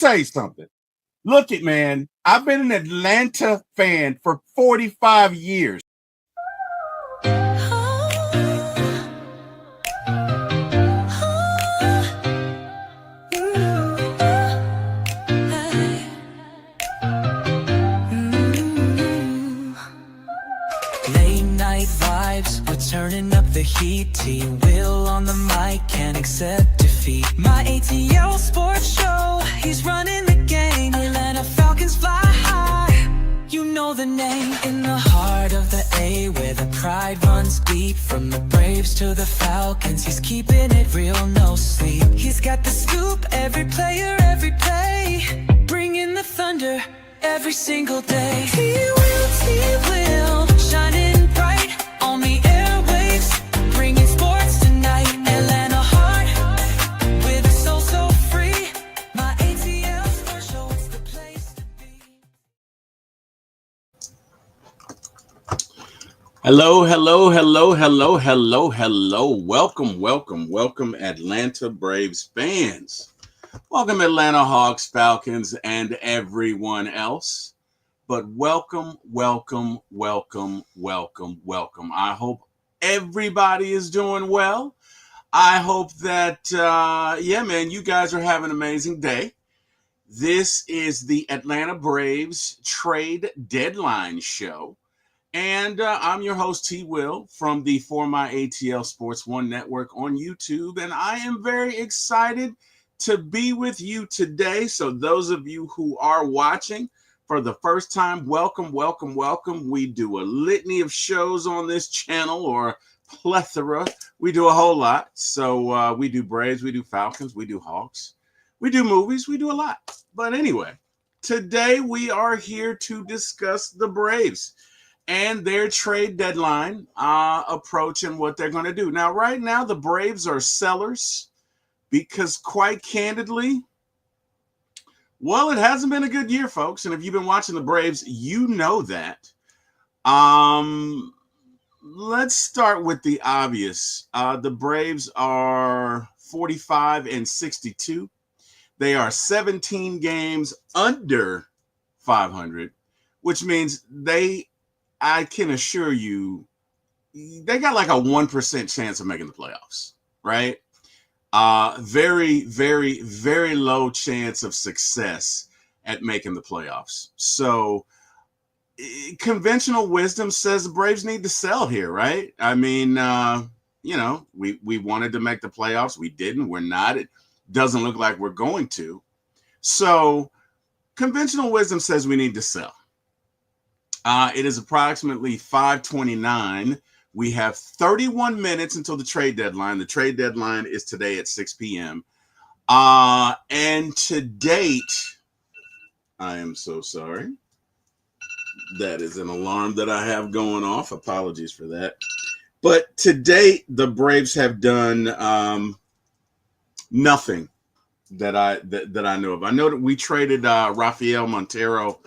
Say something. Look it, man. I've been an Atlanta fan for 45 years. Late night vibes, we're turning up the heat. T Will on the mic, can't accept defeat. My ATL sports show, he's running the game. Atlanta Falcons fly high, you know the name. In the heart of the A, where the pride runs deep. From the Braves to the Falcons, he's keeping it real, no sleep. He's got the scoop, every player, every play. Bringing the thunder every single day. He will, shining bright on the airwaves, bringing sports tonight. Atlanta heart, with a soul so free. My ATL sports show, it's the place to be. Hello. Welcome, Atlanta Braves fans. Welcome, Atlanta Hawks, Falcons, and everyone else. But welcome. I hope everybody is doing well. I hope that, you guys are having an amazing day. This is the Atlanta Braves Trade Deadline Show. And I'm your host, T. Will, from the For My ATL Sports One Network on YouTube. And I am very excited to be with you today. So those of you who are watching for the first time, welcome. We do a litany of shows on this channel, or plethora. We do a whole lot. So we do Braves, we do Falcons, we do Hawks, we do movies, we do a lot. But anyway, today we are here to discuss the Braves and their trade deadline approach and what they're going to do. Now, right now, the Braves are sellers because, quite candidly, well, it hasn't been a good year, folks. And if you've been watching the Braves, you know that. Let's start with the obvious. The Braves are 45-62. They are 17 games under 500, which means I can assure you, they got like a 1% chance of making the playoffs, right? Very, very, very low chance of success at making the playoffs. So conventional wisdom says the Braves need to sell here, right? I mean, we wanted to make the playoffs. We didn't. We're not. It doesn't look like we're going to. So conventional wisdom says we need to sell. It is approximately 5:29. We have 31 minutes until the trade deadline. The trade deadline is today at 6 p.m. And to date, I am so sorry. That is an alarm that I have going off. Apologies for that. But to date, the Braves have done nothing that I know of. I know that we traded Rafael Montero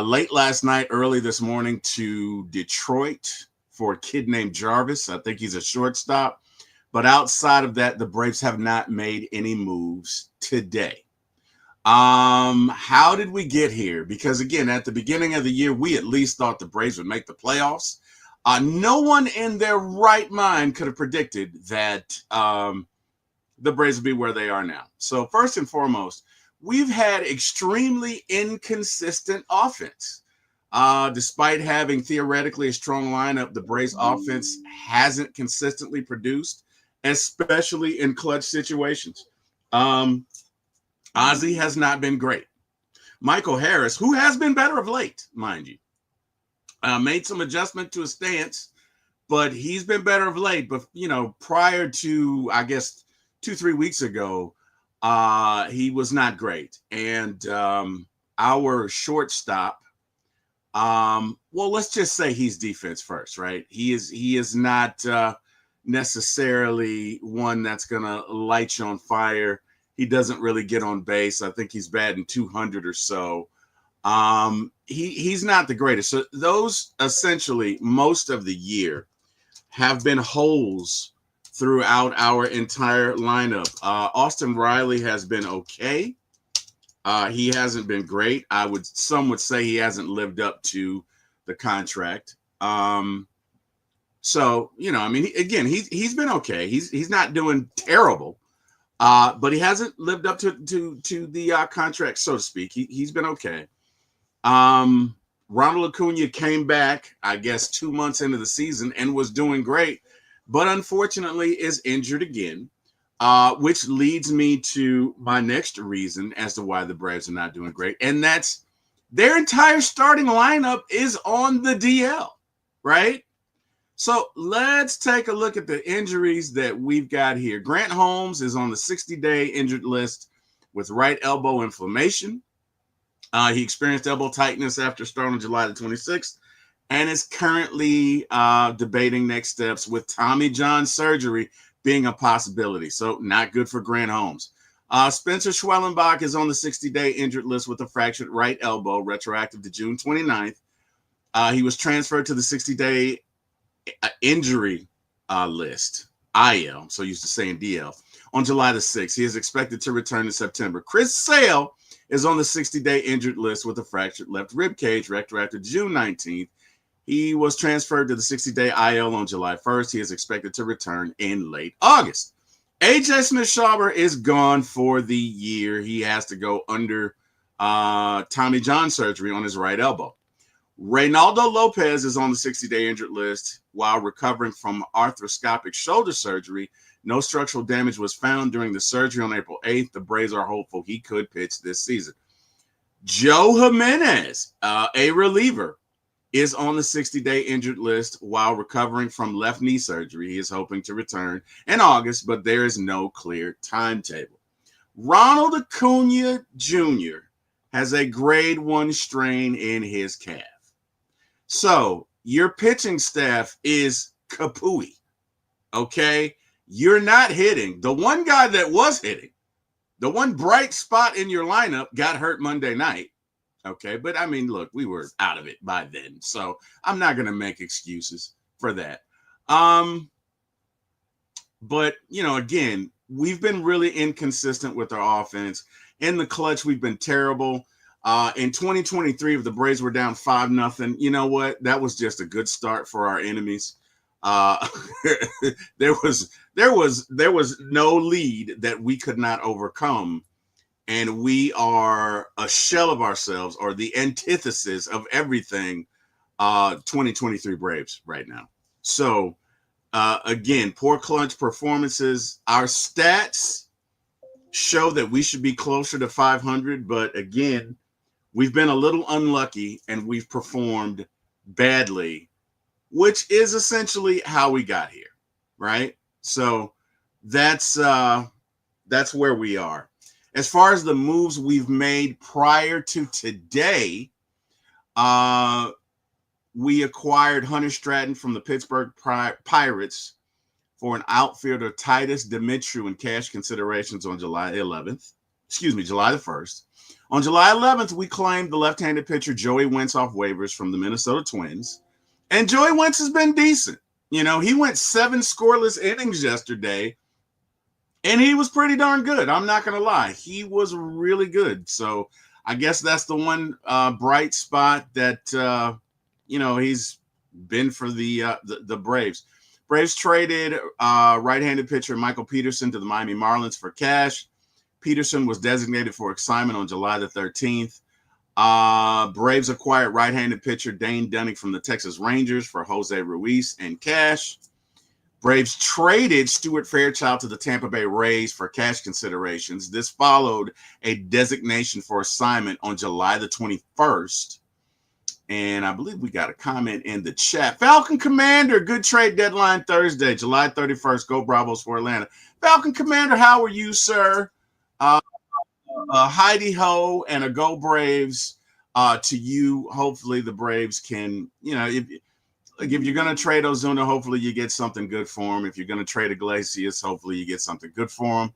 late last night, early this morning to Detroit for a kid named Jarvis. I think he's a shortstop. But outside of that, the Braves have not made any moves today. How did we get here? Because, again, at the beginning of the year, we at least thought the Braves would make the playoffs. No one in their right mind could have predicted that the Braves would be where they are now. So first and foremost, we've had extremely inconsistent offense. Despite having theoretically a strong lineup, the Braves offense hasn't consistently produced, especially in clutch situations. Ozzie has not been great. Michael Harris, who has been better of late, mind you, made some adjustment to his stance, but he's been better of late. But, prior to, I guess, 2-3 weeks ago, he was not great. And our shortstop, let's just say he's defense first, right? He is not necessarily one that's going to light you on fire. He doesn't really get on base. I think he's batting 200 or so. He's not the greatest. So those essentially most of the year have been holes throughout our entire lineup. Austin Riley has been okay. He hasn't been great. Some would say he hasn't lived up to the contract. So I mean, he's been okay. He's not doing terrible, but he hasn't lived up to the contract, so to speak. He's been okay. Ronald Acuna came back, I guess, 2 months into the season and was doing great, but unfortunately is injured again, which leads me to my next reason as to why the Braves are not doing great, and that's their entire starting lineup is on the DL, right? So let's take a look at the injuries that we've got here. Grant Holmes is on the 60-day injured list with right elbow inflammation. He experienced elbow tightness after starting on July the 26th and is currently debating next steps, with Tommy John surgery being a possibility. So not good for Grant Holmes. Spencer Schwellenbach is on the 60-day injured list with a fractured right elbow, retroactive to June 29th. He was transferred to the 60-day injury list, IL, so used to saying DL, on July the 6th. He is expected to return in September. Chris Sale is on the 60-day injured list with a fractured left rib cage, retroactive June 19th. He was transferred to the 60-day IL on July 1st. He is expected to return in late August. AJ Smith-Shawver is gone for the year. He has to go under Tommy John surgery on his right elbow. Reynaldo Lopez is on the 60-day injured list while recovering from arthroscopic shoulder surgery. No structural damage was found during the surgery on April 8th. The Braves are hopeful he could pitch this season. Joe Jimenez, a reliever, is on the 60-day injured list while recovering from left knee surgery. He is hoping to return in August, but there is no clear timetable. Ronald Acuna Jr. has a grade 1 strain in his calf. So your pitching staff is kapooey, okay? You're not hitting. The one guy that was hitting, the one bright spot in your lineup, got hurt Monday night, okay? But, I mean, look, we were out of it by then, so I'm not going to make excuses for that. But, again, we've been really inconsistent with our offense. In the clutch, we've been terrible. In 2023, if the Braves were down 5-0, you know what? That was just a good start for our enemies. There was no lead that we could not overcome, and we are a shell of ourselves, or the antithesis of everything 2023 Braves right now. So again, poor clutch performances. Our stats show that we should be closer to 500, but again, we've been a little unlucky and we've performed badly, which is essentially how we got here, right? So that's where we are. As far as the moves we've made prior to today, we acquired Hunter Stratton from the Pittsburgh Pirates for an outfielder, Titus Dimitru, in cash considerations on July the 1st. On July 11th, we claimed the left-handed pitcher Joey Wentz off waivers from the Minnesota Twins. And Joey Wentz has been decent. He went 7 scoreless innings yesterday, and he was pretty darn good. I'm not going to lie. He was really good. So I guess that's the one bright spot that, he's been for the Braves. Braves traded right-handed pitcher Michael Peterson to the Miami Marlins for cash. Peterson was designated for assignment on July the 13th. Braves acquired right-handed pitcher Dane Dunning from the Texas Rangers for Jose Ruiz and cash. Braves traded Stuart Fairchild to the Tampa Bay Rays for cash considerations. This followed a designation for assignment on July the 21st. And I believe we got a comment in the chat. Falcon Commander, good trade deadline Thursday, July 31st. Go Bravos for Atlanta. Falcon Commander, how are you, sir? Heidi ho and a go Braves to you. Hopefully the Braves can, if you're going to trade Ozuna, hopefully you get something good for him. If you're going to trade Iglesias, hopefully you get something good for him.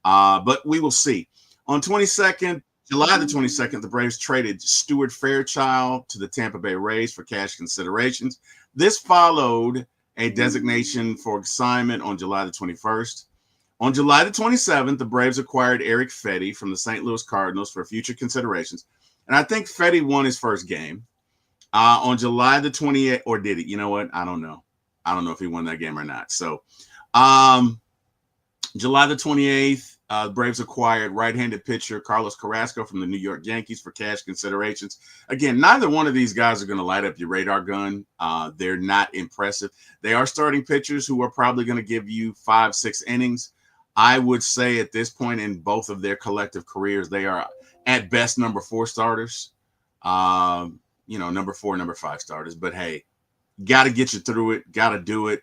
But we will see. On July the 22nd, the Braves traded Stuart Fairchild to the Tampa Bay Rays for cash considerations. This followed a designation for assignment on July the 21st. On July the 27th, the Braves acquired Eric Fetty from the St. Louis Cardinals for future considerations. And I think Fetty won his first game. On July the 28th, or did he? You know what? I don't know. I don't know if he won that game or not. So, July the 28th, the Braves acquired right-handed pitcher Carlos Carrasco from the New York Yankees for cash considerations. Again, neither one of these guys are going to light up your radar gun. They're not impressive. They are starting pitchers who are probably going to give you 5-6 innings. I would say at this point in both of their collective careers, they are at best number 4 starters. Number 4, number 5 starters. But hey, got to get you through it. Got to do it.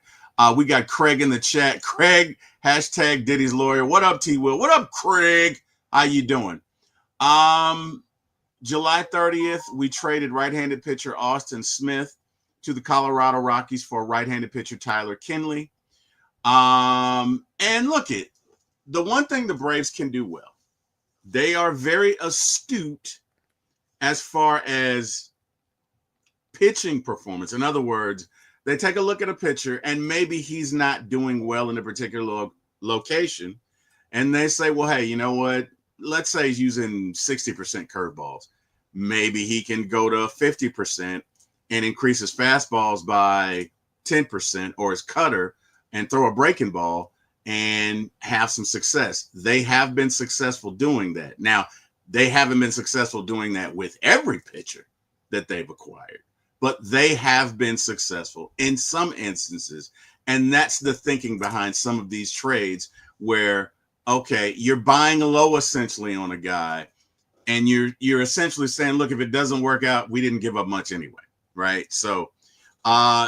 We got Craig in the chat. Craig, hashtag Diddy's lawyer. What up, T. Will? What up, Craig? How you doing? July 30th, we traded right-handed pitcher Austin Smith to the Colorado Rockies for right-handed pitcher Tyler Kinley. And look it, the one thing the Braves can do well, they are very astute as far as pitching performance. In other words, they take a look at a pitcher and maybe he's not doing well in a particular location. And they say, well, hey, you know what? Let's say he's using 60% curveballs. Maybe he can go to 50% and increase his fastballs by 10% or his cutter and throw a breaking ball and have some success. They have been successful doing that. Now, they haven't been successful doing that with every pitcher that they've acquired, but they have been successful in some instances. And that's the thinking behind some of these trades where, okay, you're buying low essentially on a guy and you're essentially saying, look, if it doesn't work out, we didn't give up much anyway, right? So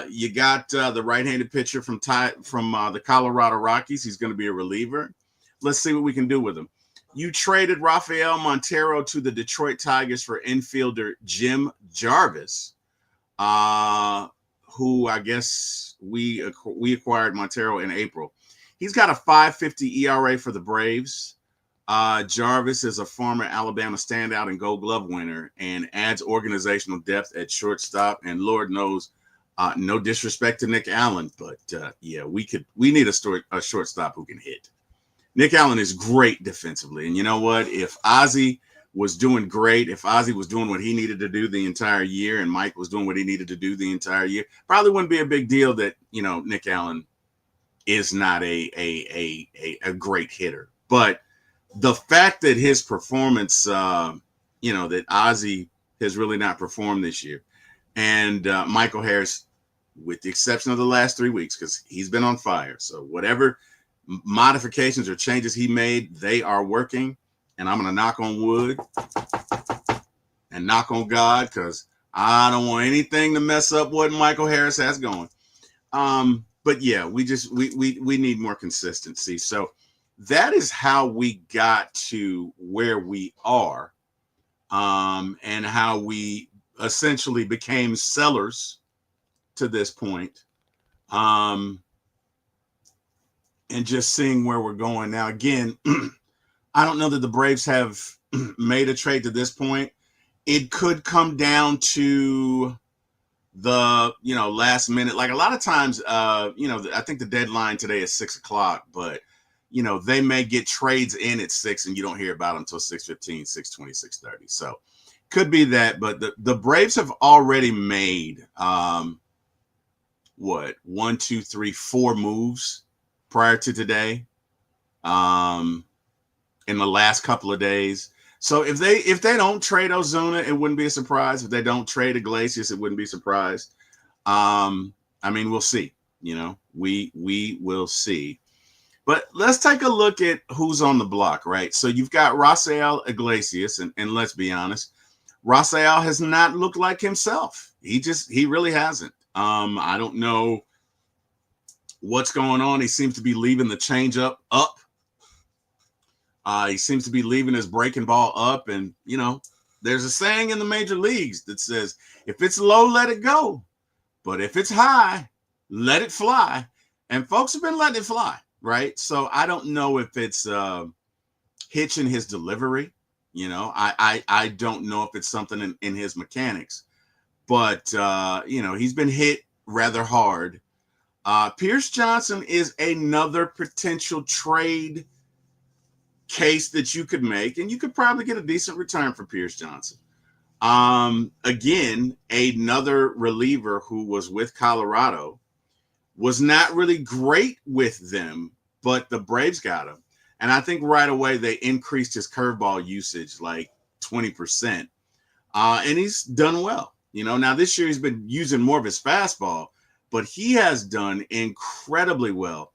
you got the right-handed pitcher from the Colorado Rockies. He's going to be a reliever. Let's see what we can do with him. You traded Rafael Montero to the Detroit Tigers for infielder Jim Jarvis, who I guess we acquired Montero in April. He's got a 5.50 ERA for the Braves. Jarvis is a former Alabama standout and Gold Glove winner and adds organizational depth at shortstop. And Lord knows, no disrespect to Nick Allen, but we need a shortstop who can hit. Nick Allen is great defensively. And you know what? If Ozzie was doing great, if Ozzie was doing what he needed to do the entire year and Mike was doing what he needed to do the entire year, probably wouldn't be a big deal that, Nick Allen is not a great hitter. But the fact that his performance, that Ozzie has really not performed this year, and Michael Harris, with the exception of the last 3 weeks, because he's been on fire. So whatever modifications or changes he made, they are working. And I'm going to knock on wood and knock on God because I don't want anything to mess up what Michael Harris has going. But yeah, we need more consistency. So that is how we got to where we are, and how we essentially became sellers to this point. And just seeing where we're going now. Again, I don't know that the Braves have made a trade to this point. It could come down to the, last minute. Like a lot of times, I think the deadline today is 6:00, but, they may get trades in at 6 and you don't hear about them until 6:15, 6:20, 6:30. So could be that, but the Braves have already made, 4 moves prior to today. In the last couple of days. So if they don't trade Ozuna, it wouldn't be a surprise. If they don't trade Iglesias, it wouldn't be a surprise. We'll see. We will see. But let's take a look at who's on the block, right? So you've got Rafael Iglesias, and let's be honest, Rafael has not looked like himself. He really hasn't. I don't know what's going on. He seems to be leaving the changeup up. He seems to be leaving his breaking ball up. And, there's a saying in the major leagues that says, if it's low, let it go. But if it's high, let it fly. And folks have been letting it fly, right? So I don't know if it's hitch in his delivery. I don't know if it's something in his mechanics. But, he's been hit rather hard. Pierce Johnson is another potential trade case that you could make, and you could probably get a decent return for Pierce Johnson. Again, another reliever who was with Colorado, was not really great with them, but the Braves got him. And I think right away they increased his curveball usage like 20%. And he's done well. Now this year he's been using more of his fastball, but he has done incredibly well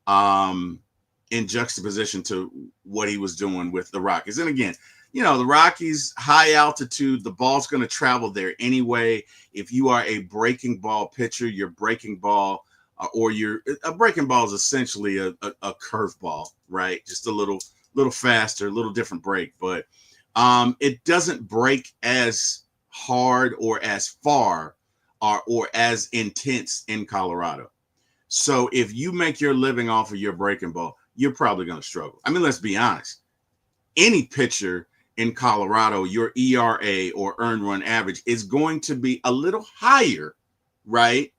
in juxtaposition to what he was doing with the Rockies. And again, the Rockies, high altitude, the ball's going to travel there anyway. If you are a breaking ball pitcher, your breaking ball a breaking ball is essentially a curveball, right? Just a little faster, a little different break, but it doesn't break as hard or as far or as intense in Colorado. So if you make your living off of your breaking ball, you're probably going to struggle. I mean, let's be honest. Any pitcher in Colorado, your ERA or earned run average is going to be a little higher, right,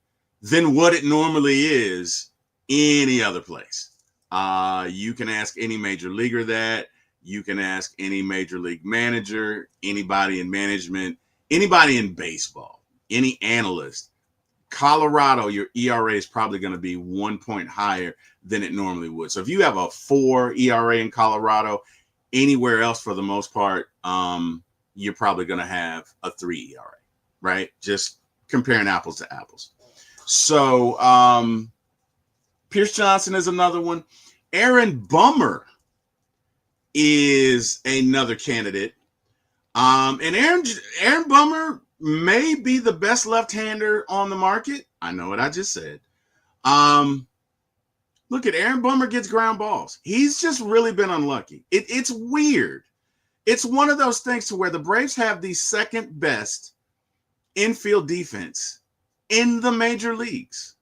than what it normally is any other place. You can ask any major leaguer that. You can ask any major league manager, anybody in management, anybody in baseball, any analyst. Colorado, your ERA is probably going to be 1 point higher than it normally would. So if you have a 4 ERA in Colorado, anywhere else for the most part, you're probably going to have a 3 ERA, right? Just comparing apples to apples. So Pierce Johnson is another one. Aaron Bummer is another candidate. And Aaron Bummer may be the best left-hander on the market. I know what I just said. Look at Aaron Bummer gets ground balls. He's just really been unlucky. It's weird. It's one of those things to where the Braves have the second best infield defense in the major leagues.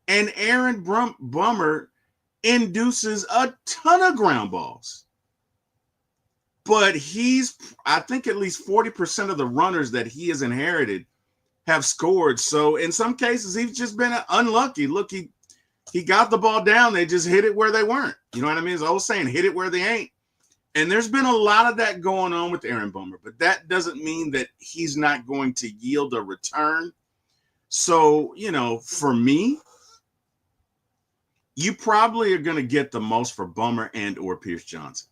And Aaron Bummer induces a ton of ground balls. But I think at least 40% of the runners that he has inherited have scored. So in some cases, he's just been unlucky. Look, he got the ball down. They just hit it where they weren't. You know what I mean? It's old saying, hit it where they ain't. And there's been a lot of that going on with Aaron Bummer, but that doesn't mean that he's not going to yield a return. So, for me, you probably are going to get the most for Bummer and or Pierce Johnson.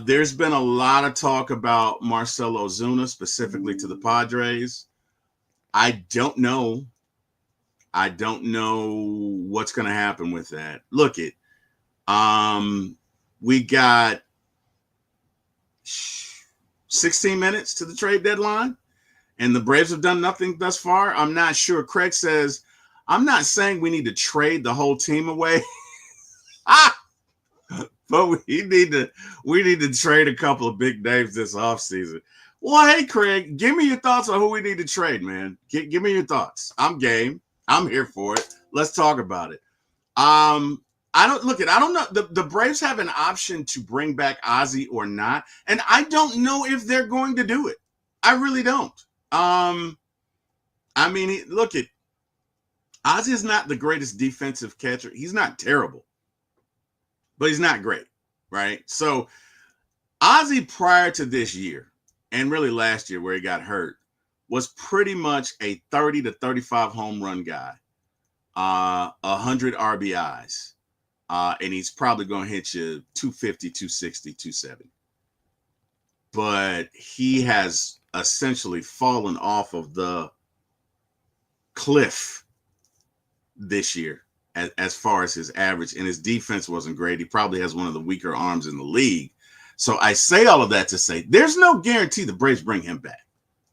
There's been a lot of talk about Marcell Ozuna, specifically to the Padres. I don't know what's going to happen with that. Look it. We got 16 minutes to the trade deadline, and the Braves have done nothing thus far. I'm not sure. Craig says, I'm not saying we need to trade the whole team away. But we need to trade a couple of big names this offseason. Well, hey, Craig, give me your thoughts on who we need to trade, man. Give me your thoughts. I'm game. I'm here for it. Let's talk about it. I don't know. The Braves have an option to bring back Ozzie or not, and I don't know if they're going to do it. I really don't. Ozzie is not the greatest defensive catcher. He's not terrible, but he's not great, right? So Ozzie, prior to this year, and really last year where he got hurt, was pretty much a 30 to 35 home run guy, 100 RBIs, and he's probably going to hit you 250, 260, 270. But he has essentially fallen off of the cliff this year as far as his average, and his defense wasn't great. He probably has one of the weaker arms in the league. So I say all of that to say there's no guarantee the Braves bring him back.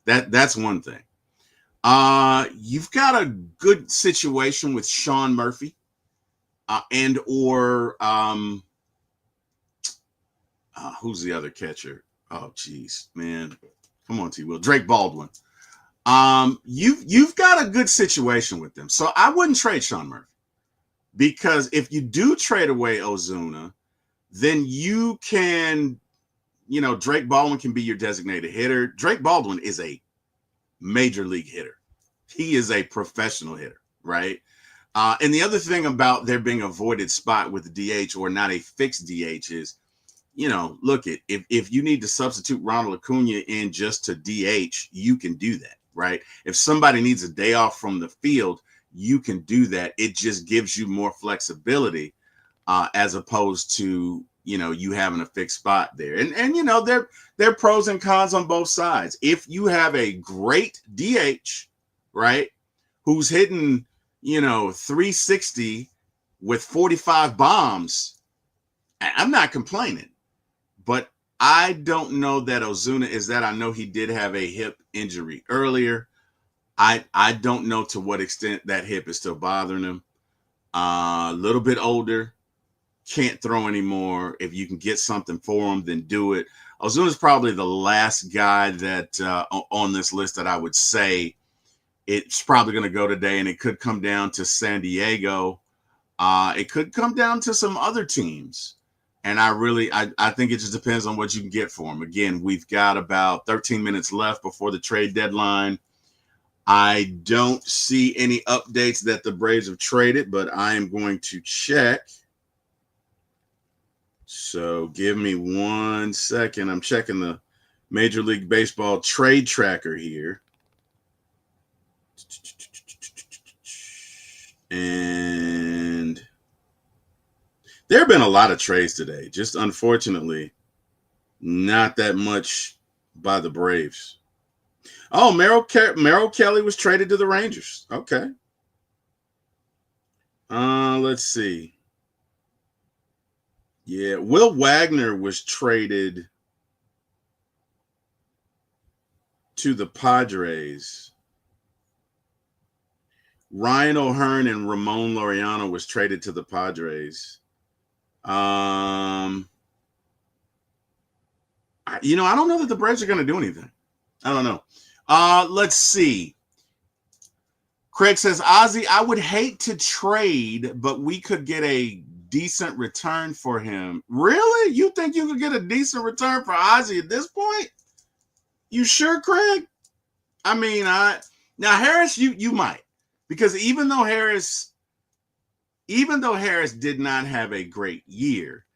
That's one thing. You've got a good situation with Sean Murphy, and or who's the other catcher? Oh, geez, man. Come on, T-Will. Drake Baldwin. You've got a good situation with them. So I wouldn't trade Sean Murphy, because if you do trade away Ozuna, then you can, Drake Baldwin can be your designated hitter. Drake Baldwin is a major league hitter. He is a professional hitter, right? And the other thing about there being a voided spot with the DH or not a fixed DH is, look at if you need to substitute Ronald Acuna in just to DH, you can do that, right? If somebody needs a day off from the field, you can do that. It just gives you more flexibility as opposed to you having a fixed spot there. And there are pros and cons on both sides. If you have a great DH, right, who's hitting 360 with 45 bombs, I'm not complaining. But I don't know that Ozuna is that. I know he did have a hip injury earlier. I don't know to what extent that hip is still bothering him. A little bit older, can't throw anymore. If you can get something for him, then do it. Ozuna is probably the last guy that on this list that I would say it's probably going to go today, and it could come down to San Diego. It could come down to some other teams. And I think it just depends on what you can get for him. Again, we've got about 13 minutes left before the trade deadline. I don't see any updates that the Braves have traded, but I am going to check. So give me 1 second. I'm checking the Major League Baseball trade tracker here. And there have been a lot of trades today. Just unfortunately, not that much by the Braves. Oh, Merrill Kelly was traded to the Rangers. Okay. Let's see. Yeah, Will Wagner was traded to the Padres. Ryan O'Hearn and Ramon Laureano was traded to the Padres. I don't know that the Braves are going to do anything. I don't know. Let's see. Craig says, Ozzy, I would hate to trade, but we could get a decent return for him. Really? You think you could get a decent return for Ozzy at this point? You sure, Craig? I mean, now Harris, you might, because even though Harris did not have a great year,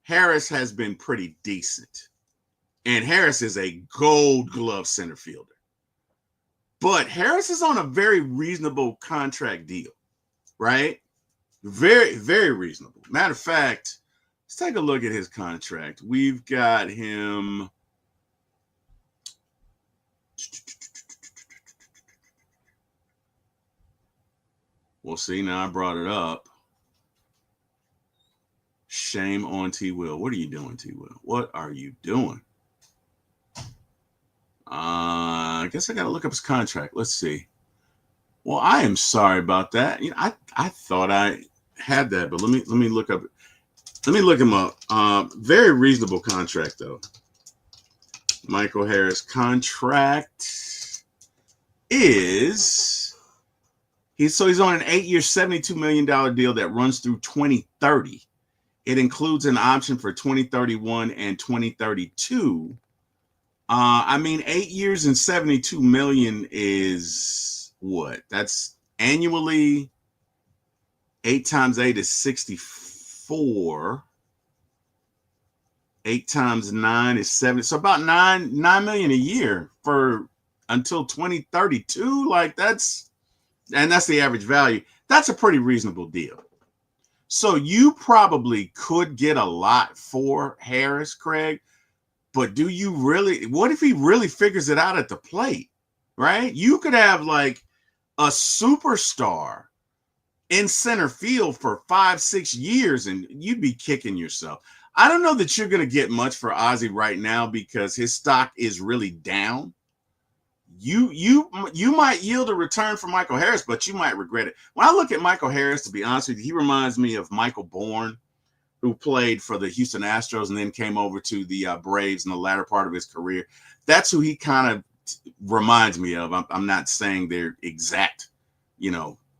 Harris has been pretty decent. And Harris is a gold glove center fielder. But Harris is on a very reasonable contract deal, right? Very, very reasonable. Matter of fact, let's take a look at his contract. We've got him. Well, see, now I brought it up. Shame on T. Will. What are you doing, T. Will? What are you doing? I guess I got to look up his contract. Let's see. Well, I am sorry about that. I thought I had that, but let me look up. Let me look him up. Very reasonable contract though. Michael Harris contract is he's on an 8-year, $72 million deal that runs through 2030. It includes an option for 2031 and 2032. 8 years and 72 million is what? That's annually 8 times 8 is 64. 8 times 9 is 70. So about 9 million a year for until 2032. That's the average value. That's a pretty reasonable deal. So you probably could get a lot for Harris, Craig. But do you really? What if he really figures it out at the plate, right? You could have like a superstar in center field for 5-6 years and you'd be kicking yourself. I don't know that you're going to get much for Ozzy right now because his stock is really down. You might yield a return for Michael Harris, but you might regret it. When I look at Michael Harris, to be honest with you, he reminds me of Michael Bourne, who played for the Houston Astros and then came over to the Braves in the latter part of his career. That's who he kind of reminds me of. I'm not saying they're exact,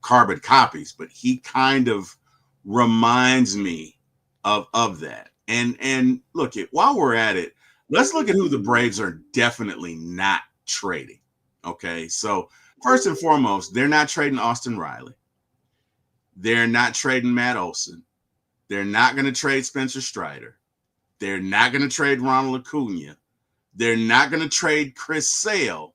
carbon copies, but he kind of reminds me of that. And look, while we're at it, let's look at who the Braves are definitely not trading. Okay, so first and foremost, they're not trading Austin Riley. They're not trading Matt Olson. They're not going to trade Spencer Strider. They're not going to trade Ronald Acuna. They're not going to trade Chris Sale.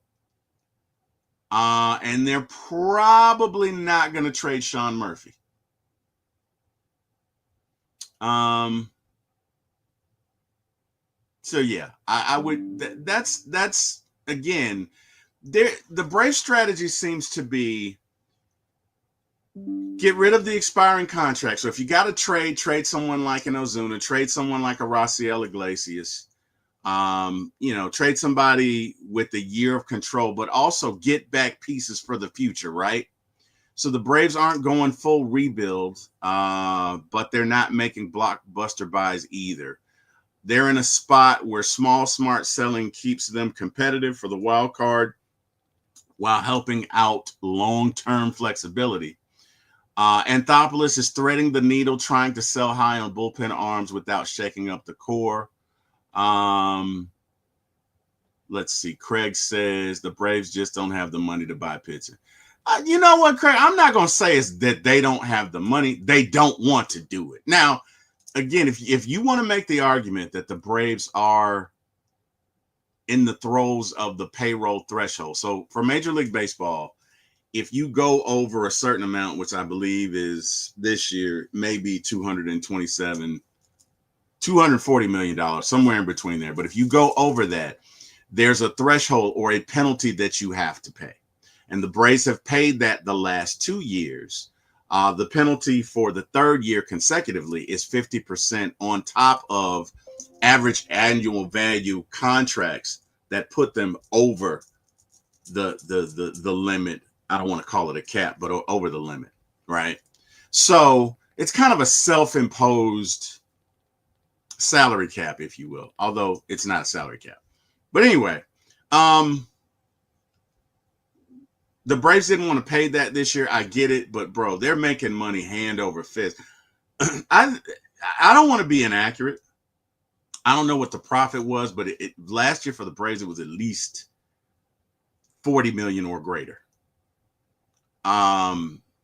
And they're probably not going to trade Sean Murphy. So yeah, I would. That's again, the Brave strategy seems to be get rid of the expiring contract. So if you got to trade someone like an Ozuna, trade someone like a Raciel Iglesias. Trade somebody with a year of control, but also get back pieces for the future, right? So the Braves aren't going full rebuild, but they're not making blockbuster buys either. They're in a spot where small, smart selling keeps them competitive for the wild card while helping out long-term flexibility. Anthopoulos is threading the needle, trying to sell high on bullpen arms without shaking up the core. Let's see. Craig says the Braves just don't have the money to buy pitching. You know what, Craig? I'm not going to say it's that they don't have the money. They don't want to do it. Now, again, if you want to make the argument that the Braves are in the throes of the payroll threshold. So for Major League Baseball, if you go over a certain amount, which I believe is this year, maybe $240 million, somewhere in between there. But if you go over that, there's a threshold or a penalty that you have to pay. And the Braves have paid that the last 2 years. The penalty for the third year consecutively is 50% on top of average annual value contracts that put them over the limit. I don't want to call it a cap, but over the limit, right? So it's kind of a self-imposed salary cap, if you will, although it's not a salary cap. But anyway, the Braves didn't want to pay that this year. I get it, but bro, they're making money hand over fist. I don't want to be inaccurate. I don't know what the profit was, but last year for the Braves, it was at least 40 million or greater.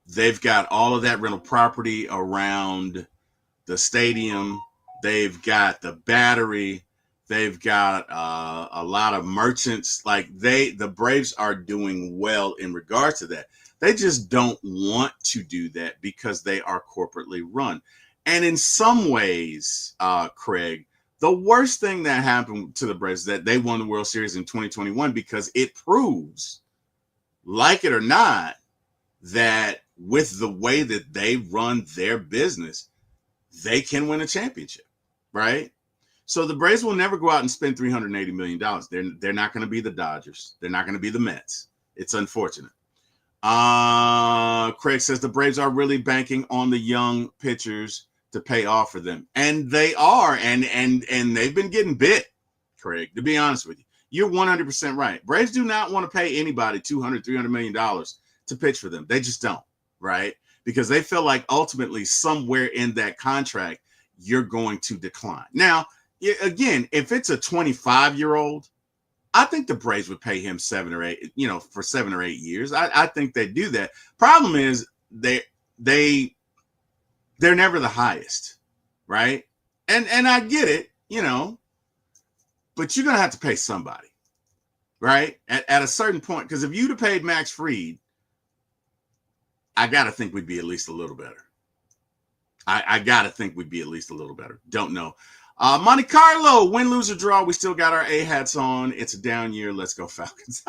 They've got all of that rental property around the stadium. They've got the Battery. They've got a lot of merchants. Like the Braves are doing well in regards to that. They just don't want to do that because they are corporately run. And in some ways, Craig, the worst thing that happened to the Braves is that they won the World Series in 2021 because it proves, like it or not, that with the way that they run their business, they can win a championship, right? So the Braves will never go out and spend $380 million. They're not going to be the Dodgers. They're not going to be the Mets. It's unfortunate. Craig says the Braves are really banking on the young pitchers to pay off for them. And they are, and they've been getting bit, Craig, to be honest with you. You're 100% right. Braves do not want to pay anybody $200, $300 million to pitch for them. They just don't, right? Because they feel like ultimately somewhere in that contract, you're going to decline. Now, again, if it's a 25-year-old, I think the Braves would pay him 7 or 8, for 7 or 8 years. I think they do that. Problem is they're never the highest, right? And I get it, but you're gonna have to pay somebody, right? At a certain point, because if you'd have paid Max Fried, I gotta think we'd be at least a little better. I gotta think we'd be at least a little better. Don't know. Monte Carlo, win, lose, or draw. We still got our A hats on. It's a down year. Let's go Falcons.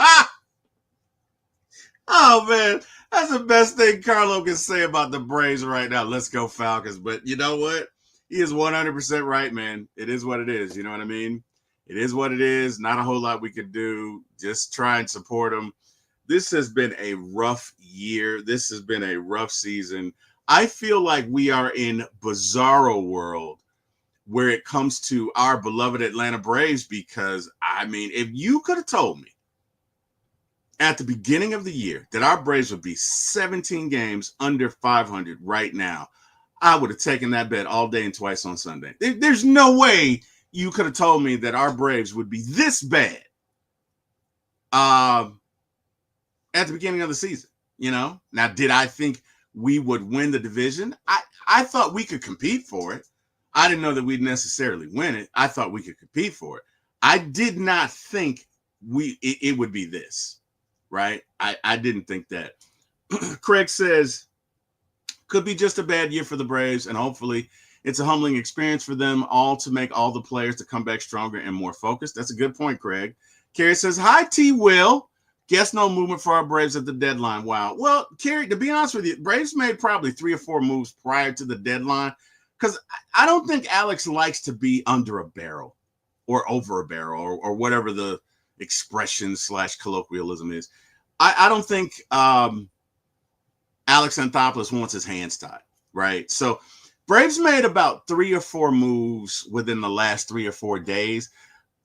Oh, man. That's the best thing Carlo can say about the Braves right now. Let's go Falcons. But you know what? He is 100% right, man. It is what it is. You know what I mean? It is what it is. Not a whole lot we could do. Just try and support him. This has been a rough year. This has been a rough season. I feel like we are in bizarro world where it comes to our beloved Atlanta Braves, because, I mean, if you could have told me at the beginning of the year that our Braves would be 17 games under 500 right now, I would have taken that bet all day and twice on Sunday. There's no way you could have told me that our Braves would be this bad at the beginning of the season, Now, did I think we would win the division. I thought we could compete for it. I didn't know that we'd necessarily win it. I thought we could compete for it. I did not think it would be this, right? I didn't think that. Craig says, could be just a bad year for the Braves, and hopefully it's a humbling experience for them all to make all the players to come back stronger and more focused. That's a good point, Craig. Kerry says, hi, T. Will. Guess no movement for our Braves at the deadline. Wow. Well, Kerry, to be honest with you, Braves made probably 3 or 4 moves prior to the deadline because I don't think Alex likes to be under a barrel or over a barrel or whatever the expression / colloquialism is. I don't think Alex Anthopoulos wants his hands tied, right? So Braves made about 3 or 4 moves within the last 3 or 4 days.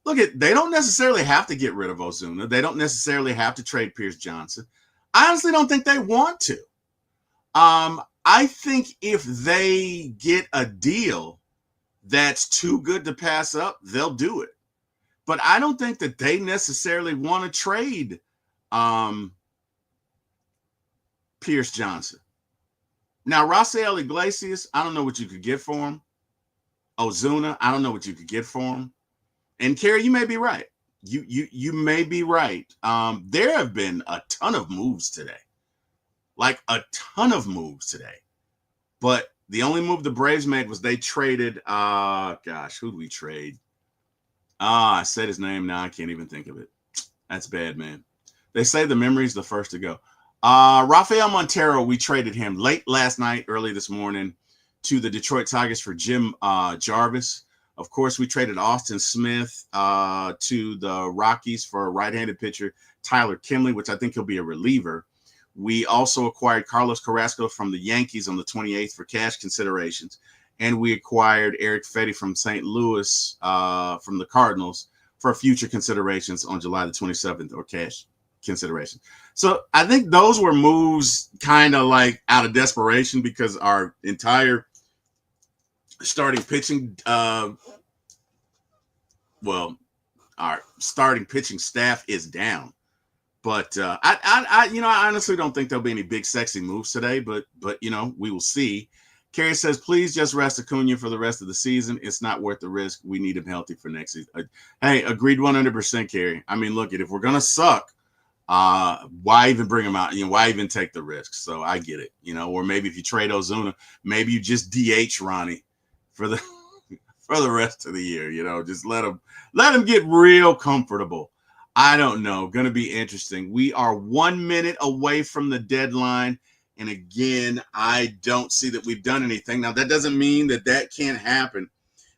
Look, they don't necessarily have to get rid of Ozuna. They don't necessarily have to trade Pierce Johnson. I honestly don't think they want to. I think if they get a deal that's too good to pass up, they'll do it. But I don't think that they necessarily want to trade Pierce Johnson. Now, Rafael Iglesias, I don't know what you could get for him. Ozuna, I don't know what you could get for him. And Kerry, you may be right. You may be right. There have been a ton of moves today. Like a ton of moves today. But the only move the Braves made was they traded, who'd we trade? I said his name now. I can't even think of it. That's bad, man. They say the memory's the first to go. Rafael Montero, we traded him late last night, early this morning to the Detroit Tigers for Jim Jarvis. Of course, we traded Austin Smith to the Rockies for a right-handed pitcher, Tyler Kinley, which I think he'll be a reliever. We also acquired Carlos Carrasco from the Yankees on the 28th for cash considerations. And we acquired Eric Fetty from St. Louis from the Cardinals for future considerations on July the 27th or cash consideration. So I think those were moves kind of like out of desperation because our entire starting pitching, our starting pitching staff is down. But I honestly don't think there'll be any big sexy moves today. But we will see. Kerry says, please just rest Acuna for the rest of the season. It's not worth the risk. We need him healthy for next season. Hey, agreed 100%, Kerry. I mean, look, if we're gonna suck, why even bring him out? Why even take the risk? So I get it. Or maybe if you trade Ozuna, maybe you just DH Ronnie for the rest of the year. Just let him get real comfortable. I don't know. Going to be interesting. We are 1 minute away from the deadline. And again, I don't see that we've done anything. Now, that doesn't mean that can't happen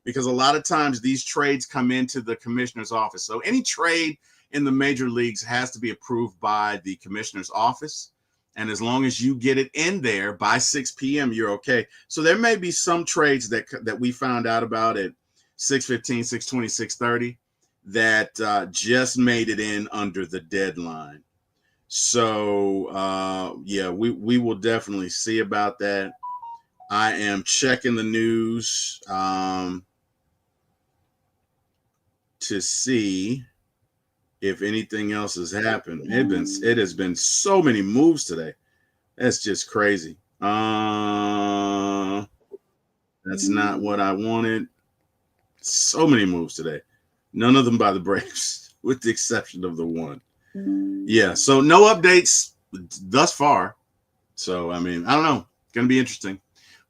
because a lot of times these trades come into the commissioner's office. So any trade in the major leagues has to be approved by the commissioner's office. And as long as you get it in there by 6 p.m., you're okay. So there may be some trades that we found out about at 6:15, 6:20, 6:30 that just made it in under the deadline. So, we will definitely see about that. I am checking the news to see if anything else has happened. It has been so many moves today. That's just crazy. That's not what I wanted. So many moves today. None of them by the Braves, with the exception of the one. Yeah, so no updates thus far. So, I mean, I don't know. It's going to be interesting.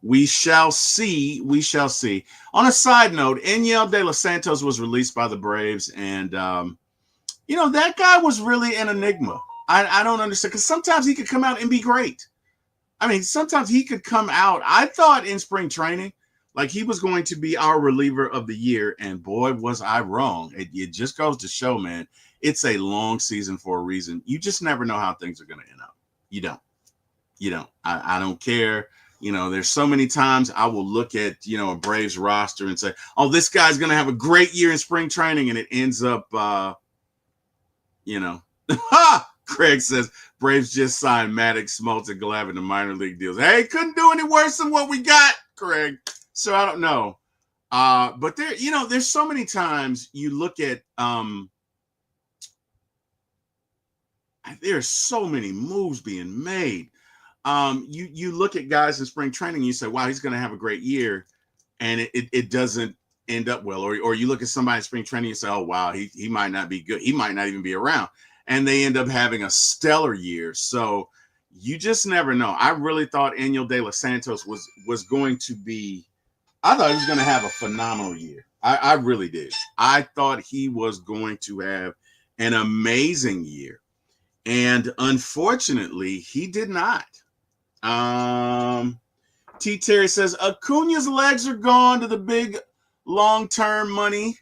We shall see. We shall see. On a side note, Enyel De Los Santos was released by the Braves. And, that guy was really an enigma. I don't understand. Because sometimes he could come out and be great. I mean, sometimes he could come out. I thought in spring training, like he was going to be our reliever of the year. And boy, was I wrong. It just goes to show, man. It's a long season for a reason. You just never know how things are going to end up. You don't. I don't care. There's so many times I will look at, a Braves roster and say, oh, this guy's going to have a great year in spring training. And it ends up, Craig says Braves just signed Maddox, Smoltz, and Glavine to minor league deals. Hey, couldn't do any worse than what we got, Craig. So I don't know. But there's so many times you look at, there's so many moves being made. you look at guys in spring training, and you say, wow, he's going to have a great year, and it doesn't end up well. Or you look at somebody in spring training and say, oh, wow, he might not be good. He might not even be around. And they end up having a stellar year. So you just never know. I really thought Daniel De Los Santos was going to be, I thought he was going to have a phenomenal year. I really did. I thought he was going to have an amazing year. And unfortunately, he did not. T. Terry says, Acuna's legs are gone to the big long-term money.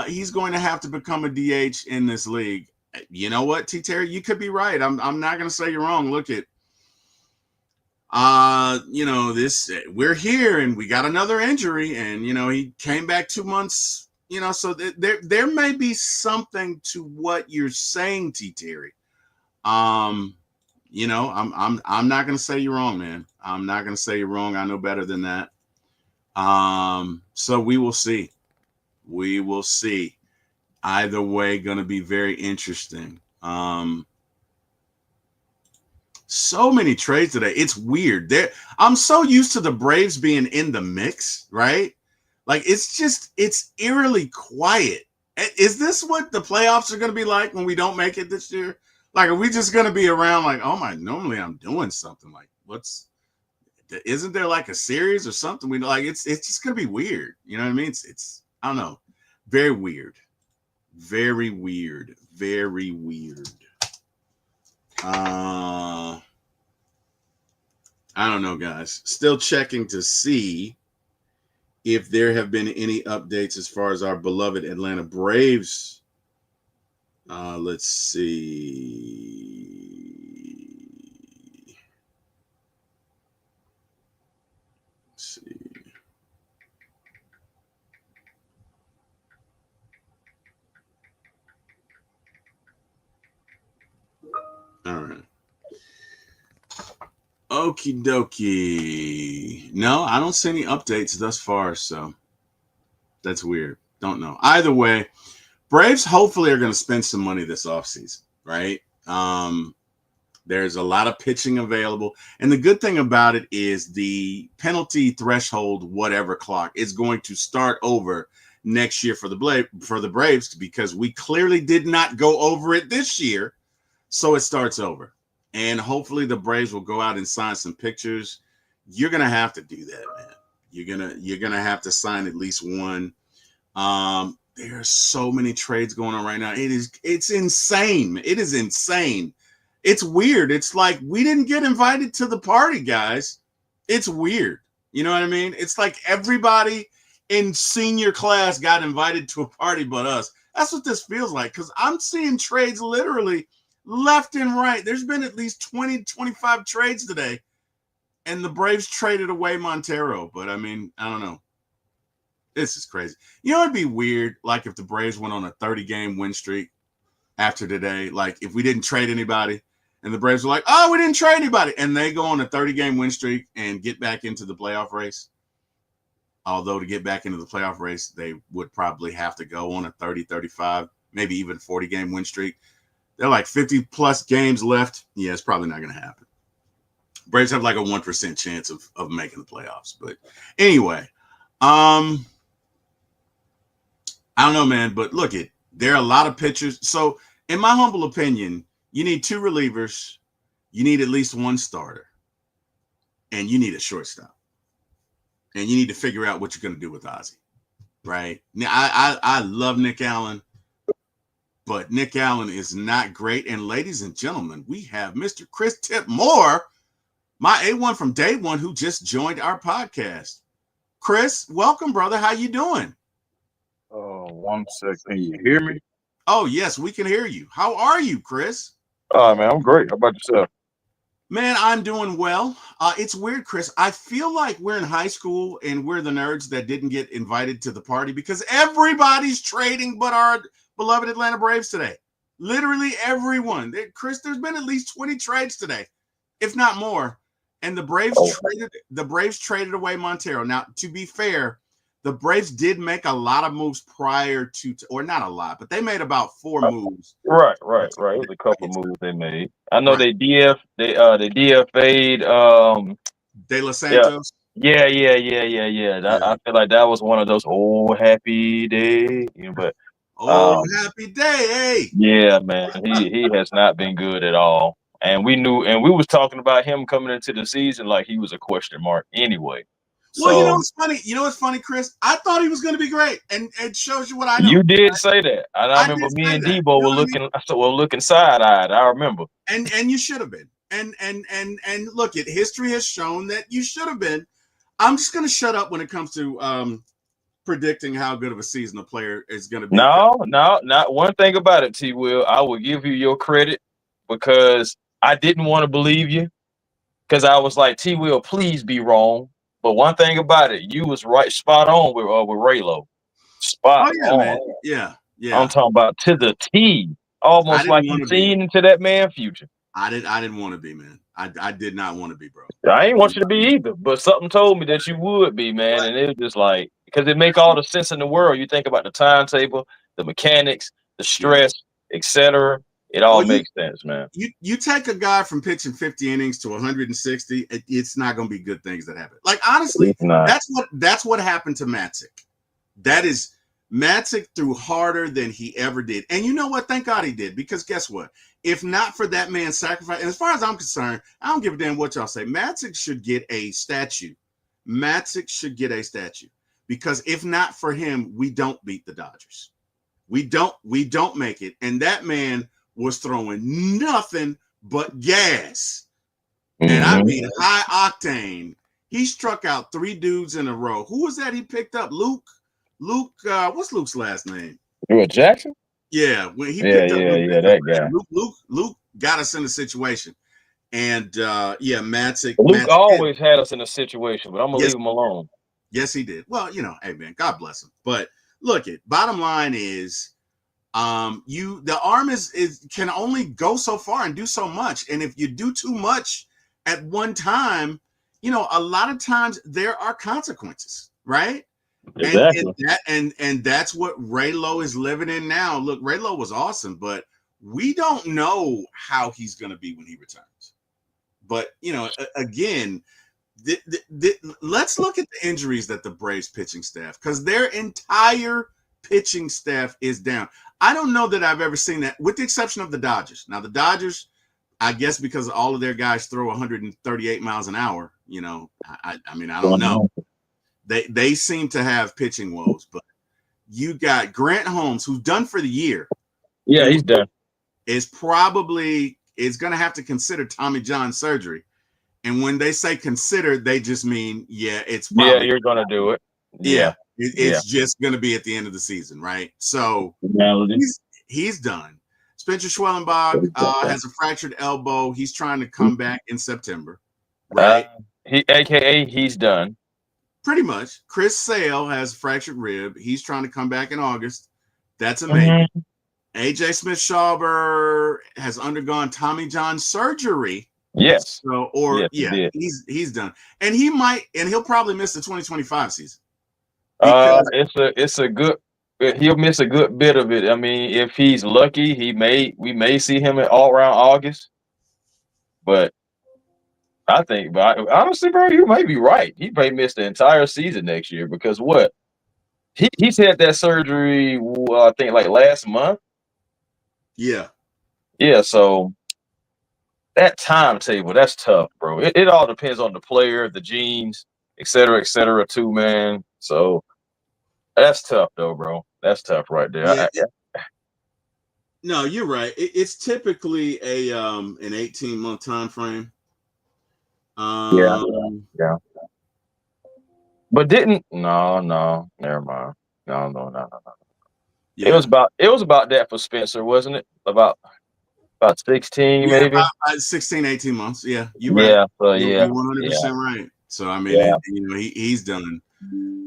He's going to have to become a DH in this league. You know what, T. Terry? You could be right. I'm not going to say you're wrong. Look at, we're here and we got another injury, and, he came back 2 months, so there may be something to what you're saying, T. Terry. I'm not going to say you're wrong, man. I'm not going to say you're wrong. I know better than that. So we will see. We will see. Either way, going to be very interesting. So many trades today. It's weird. I'm so used to the Braves being in the mix, right? Like, it's eerily quiet. Is this what the playoffs are going to be like when we don't make it this year? Like, are we just going to be around like, oh my, normally I'm doing something, like isn't there like a series or something? We like, it's just going to be weird. You know what I mean? It's I don't know. Very weird. Very weird. Very weird. I don't know, guys. Still checking to see if there have been any updates as far as our beloved Atlanta Braves. Let's see. All right. Okie dokie. No, I don't see any updates thus far, so that's weird. Don't know. Either way, Braves hopefully are going to spend some money this offseason, right? There's a lot of pitching available. And the good thing about it is the penalty threshold, whatever clock, is going to start over next year for the Braves, because we clearly did not go over it this year. So it starts over. And hopefully the Braves will go out and sign some pitchers. You're going to have to do that, man. You're gonna have to sign at least one. There are so many trades going on right now. It's insane. It is insane. It's weird. It's like we didn't get invited to the party, guys. It's weird. You know what I mean? It's like everybody in senior class got invited to a party but us. That's what this feels like, because I'm seeing trades literally left and right. There's been at least 20, 25 trades today, and the Braves traded away Montero. But, I mean, I don't know. This is crazy. You know, it'd be weird, like, if the Braves went on a 30-game win streak after today. Like, if we didn't trade anybody, and the Braves were like, oh, we didn't trade anybody, and they go on a 30-game win streak and get back into the playoff race. Although to get back into the playoff race, they would probably have to go on a 30, 35, maybe even 40-game win streak. They're like 50-plus games left. Yeah, it's probably not going to happen. Braves have like a 1% chance of making the playoffs. But anyway, I don't know, man. But look, there are a lot of pitchers. So in my humble opinion, you need 2 relievers. You need at least 1 starter. And you need a shortstop. And you need to figure out what you're going to do with Ozzie, right? Now, I love Nick Allen, but Nick Allen is not great. And ladies and gentlemen, we have Mr. Chris Tipmore, my A1 from day one, who just joined our podcast. Chris, welcome, brother. How you doing? 1 sec. Can you hear me? Oh, yes, we can hear you. How are you, Chris? Man, I'm great. How about yourself? Man, I'm doing well. It's weird, Chris. I feel like we're in high school and we're the nerds that didn't get invited to the party because everybody's trading but our beloved Atlanta Braves today. Literally everyone. Chris, there's been at least 20 trades today, if not more. And the Braves traded away Montero. Now, to be fair, the Braves did make a lot of moves prior to, or not a lot, but they made about 4 moves. Right. It was a couple of moves they made. I know Right. they DFA'd De Los yeah. Santos. Yeah. Yeah. I feel like that was one of those old happy days. But Oh, happy day, yeah, man, he has not been good at all. And we was talking about him coming into the season like he was a question mark anyway. Well, you know So what's funny? You know what's funny, Chris? I thought he was going to be great, and it shows you what I know. you did say that, and I I remember did me say and that. Debo You know what I mean? were looking side eyed. I remember. And you should have been. And look, history has shown that you should have been. I'm just going to shut up when it comes to predicting how good of a season a player is going to be. No, not one thing about it, T. Will. I will give you your credit because I didn't want to believe you because I was like, T. Will, please be wrong. But one thing about it, you was right, spot on with Raylo. Spot Oh yeah, man. on. Yeah. I'm talking about to the T, I almost didn't like want he's to be. seen into that man's future. I didn't want to be, man. I did not want to be, bro. I ain't want you to be either, but something told me that you would be, man. And it was just like, because it make all the sense in the world. You think about the timetable, the mechanics, the stress, etc. It all makes sense, man. You take a guy from pitching 50 innings to 160, it's not going to be good things that happen. Like honestly, that's what happened to Matzik. That is Matzik threw harder than he ever did. And you know what? Thank God he did, because guess what? If not for that man's sacrifice, and as far as I'm concerned, I don't give a damn what y'all say. Matzik should get a statue. Matzik should get a statue, because if not for him, we don't beat the Dodgers. We don't make it. And that man was throwing nothing but gas. And I mean high octane. He struck out 3 dudes in a row. Who was that he picked up? Luke, what's Luke's last name? Jackson? Yeah, when he picked up that guy. Luke got us in a situation. And Matzik. Luke always had us in a situation, but I'm gonna leave him alone. Yes, he did. Well, hey man, God bless him. But look, bottom line is the arm is can only go so far and do so much. And if you do too much at one time, a lot of times there are consequences, right? Exactly. And that's what Raylo is living in now. Look, Raylo was awesome, but we don't know how he's going to be when he returns. But again, let's look at the injuries that the Braves pitching staff, because their entire pitching staff is down. I don't know that I've ever seen that, with the exception of the Dodgers. Now the Dodgers, I guess because all of their guys throw 138 miles an hour, I mean, I don't know. They seem to have pitching woes, but you got Grant Holmes, who's done for the year. Yeah, he's done. Is going to have to consider Tommy John surgery. And when they say consider, they just mean, it's probably, you're going to do it. Yeah. It's just going to be at the end of the season, right? So he's done. Spencer Schwellenbach has a fractured elbow. He's trying to come back in September, right? He's done. Pretty much. Chris Sale has a fractured rib. He's trying to come back in August. That's amazing. AJ Smith-Shawver has undergone Tommy John surgery. Yes. So, he's done. And he'll probably miss the 2025 season. It's a good. He'll miss a good bit of it. I mean, if he's lucky, we may see him all around August. But I think, honestly, bro, you may be right. He may miss the entire season next year, because what? He's had that surgery, I think, like last month. Yeah. Yeah. So that timetable, that's tough, bro. It all depends on the player, the genes, et cetera, too, man. So that's tough, though, bro. That's tough right there. Yeah. No, you're right. It's typically an 18-month time frame. Yeah. But no, never mind. No. Yeah. It was about that for Spencer, wasn't it? About 16, maybe. About 16, 18 months. Yeah, you're right. Yeah. So you're 100% right. So I mean, he's done.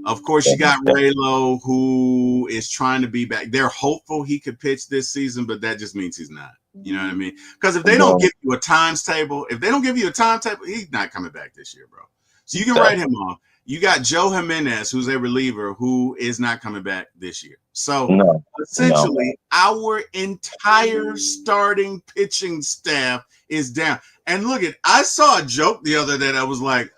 Of course, you got Raylo, who is trying to be back. They're hopeful he could pitch this season, but that just means he's not. You know what I mean? Because if they don't give you a timetable, he's not coming back this year, bro. So you can write him off. You got Joe Jimenez, who's a reliever, who is not coming back this year. So No, no. essentially, our entire starting pitching staff is down. And look I saw a joke the other day that was like,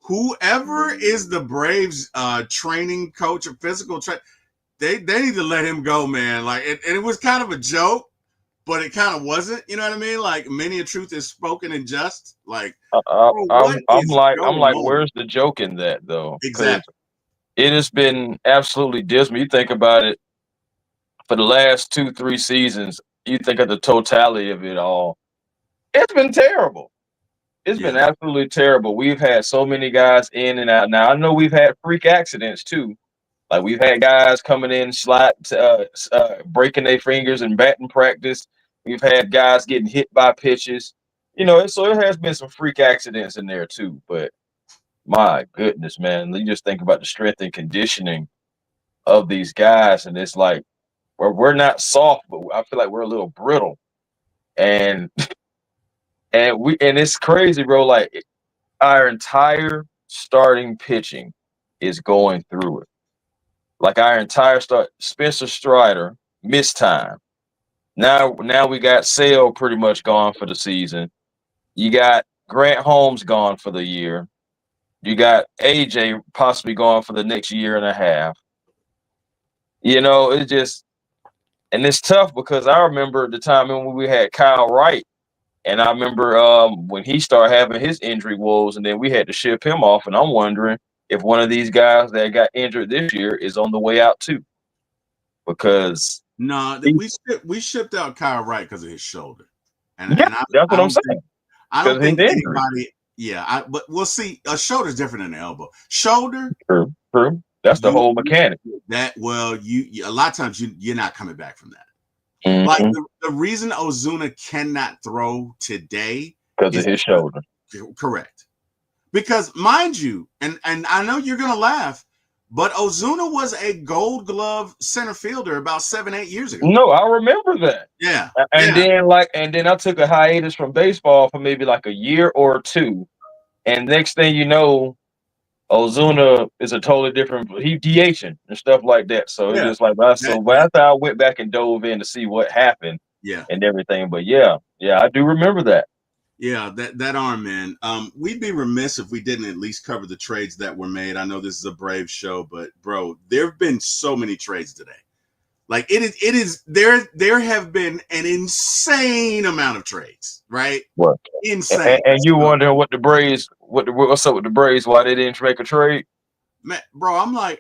whoever is the Braves training coach or physical trainer, they need to let him go, man. Like, and it was kind of a joke, but it kind of wasn't. You know what I mean? Like, many a truth is spoken and just. Like, bro, what I'm is like, going on? where's the joke in that though? Because Exactly. it has been absolutely dismal. You think about it, for the last 2-3 seasons, you think of the totality of it all. It's been terrible. It's been Yeah. absolutely terrible. We've had so many guys in and out. Now I know we've had freak accidents too. Like we've had guys coming in, breaking their fingers in batting practice. We've had guys getting hit by pitches. So it has been some freak accidents in there too. But my goodness, man, you just think about the strength and conditioning of these guys, and it's like we're not soft, but I feel like we're a little brittle. And and it's crazy, bro. Like our entire starting pitching is going through it. Like our entire Spencer Strider missed time. Now we got Sale pretty much gone for the season. You got Grant Holmes gone for the year. You got AJ possibly gone for the next year and a half. It's just, and it's tough because I remember the time when we had Kyle Wright, and I remember when he started having his injury woes, and then we had to ship him off. And I'm wondering if one of these guys that got injured this year is on the way out too, because No, we shipped out Kyle Wright because of his shoulder, and yeah, that's I what I'm don't think saying. Because of his injury. anybody. Yeah, but we'll see. A shoulder's different than an elbow. Shoulder, True. That's the whole mechanic. You a lot of times you're not coming back from that. Mm-hmm. Like the reason Ozuna cannot throw today because of his shoulder. Correct. Because mind you, and I know you're gonna laugh, but Ozuna was a Gold Glove center fielder about 7-8 years ago. No, I remember that. Yeah. And then I took a hiatus from baseball for maybe like a year or two. And next thing you know, Ozuna is a totally different. He DHing and stuff like that. So it's just like but after I went back and dove in to see what happened, and everything. But yeah, I do remember that. Yeah, that arm, man. We'd be remiss if we didn't at least cover the trades that were made. I know this is a Brave show, but bro, there have been so many trades today. Like it is there have been an insane amount of trades, right? What? Insane. And you wonder what the Braves, what's up with the Braves? Why they didn't make a trade? Man, bro, I'm like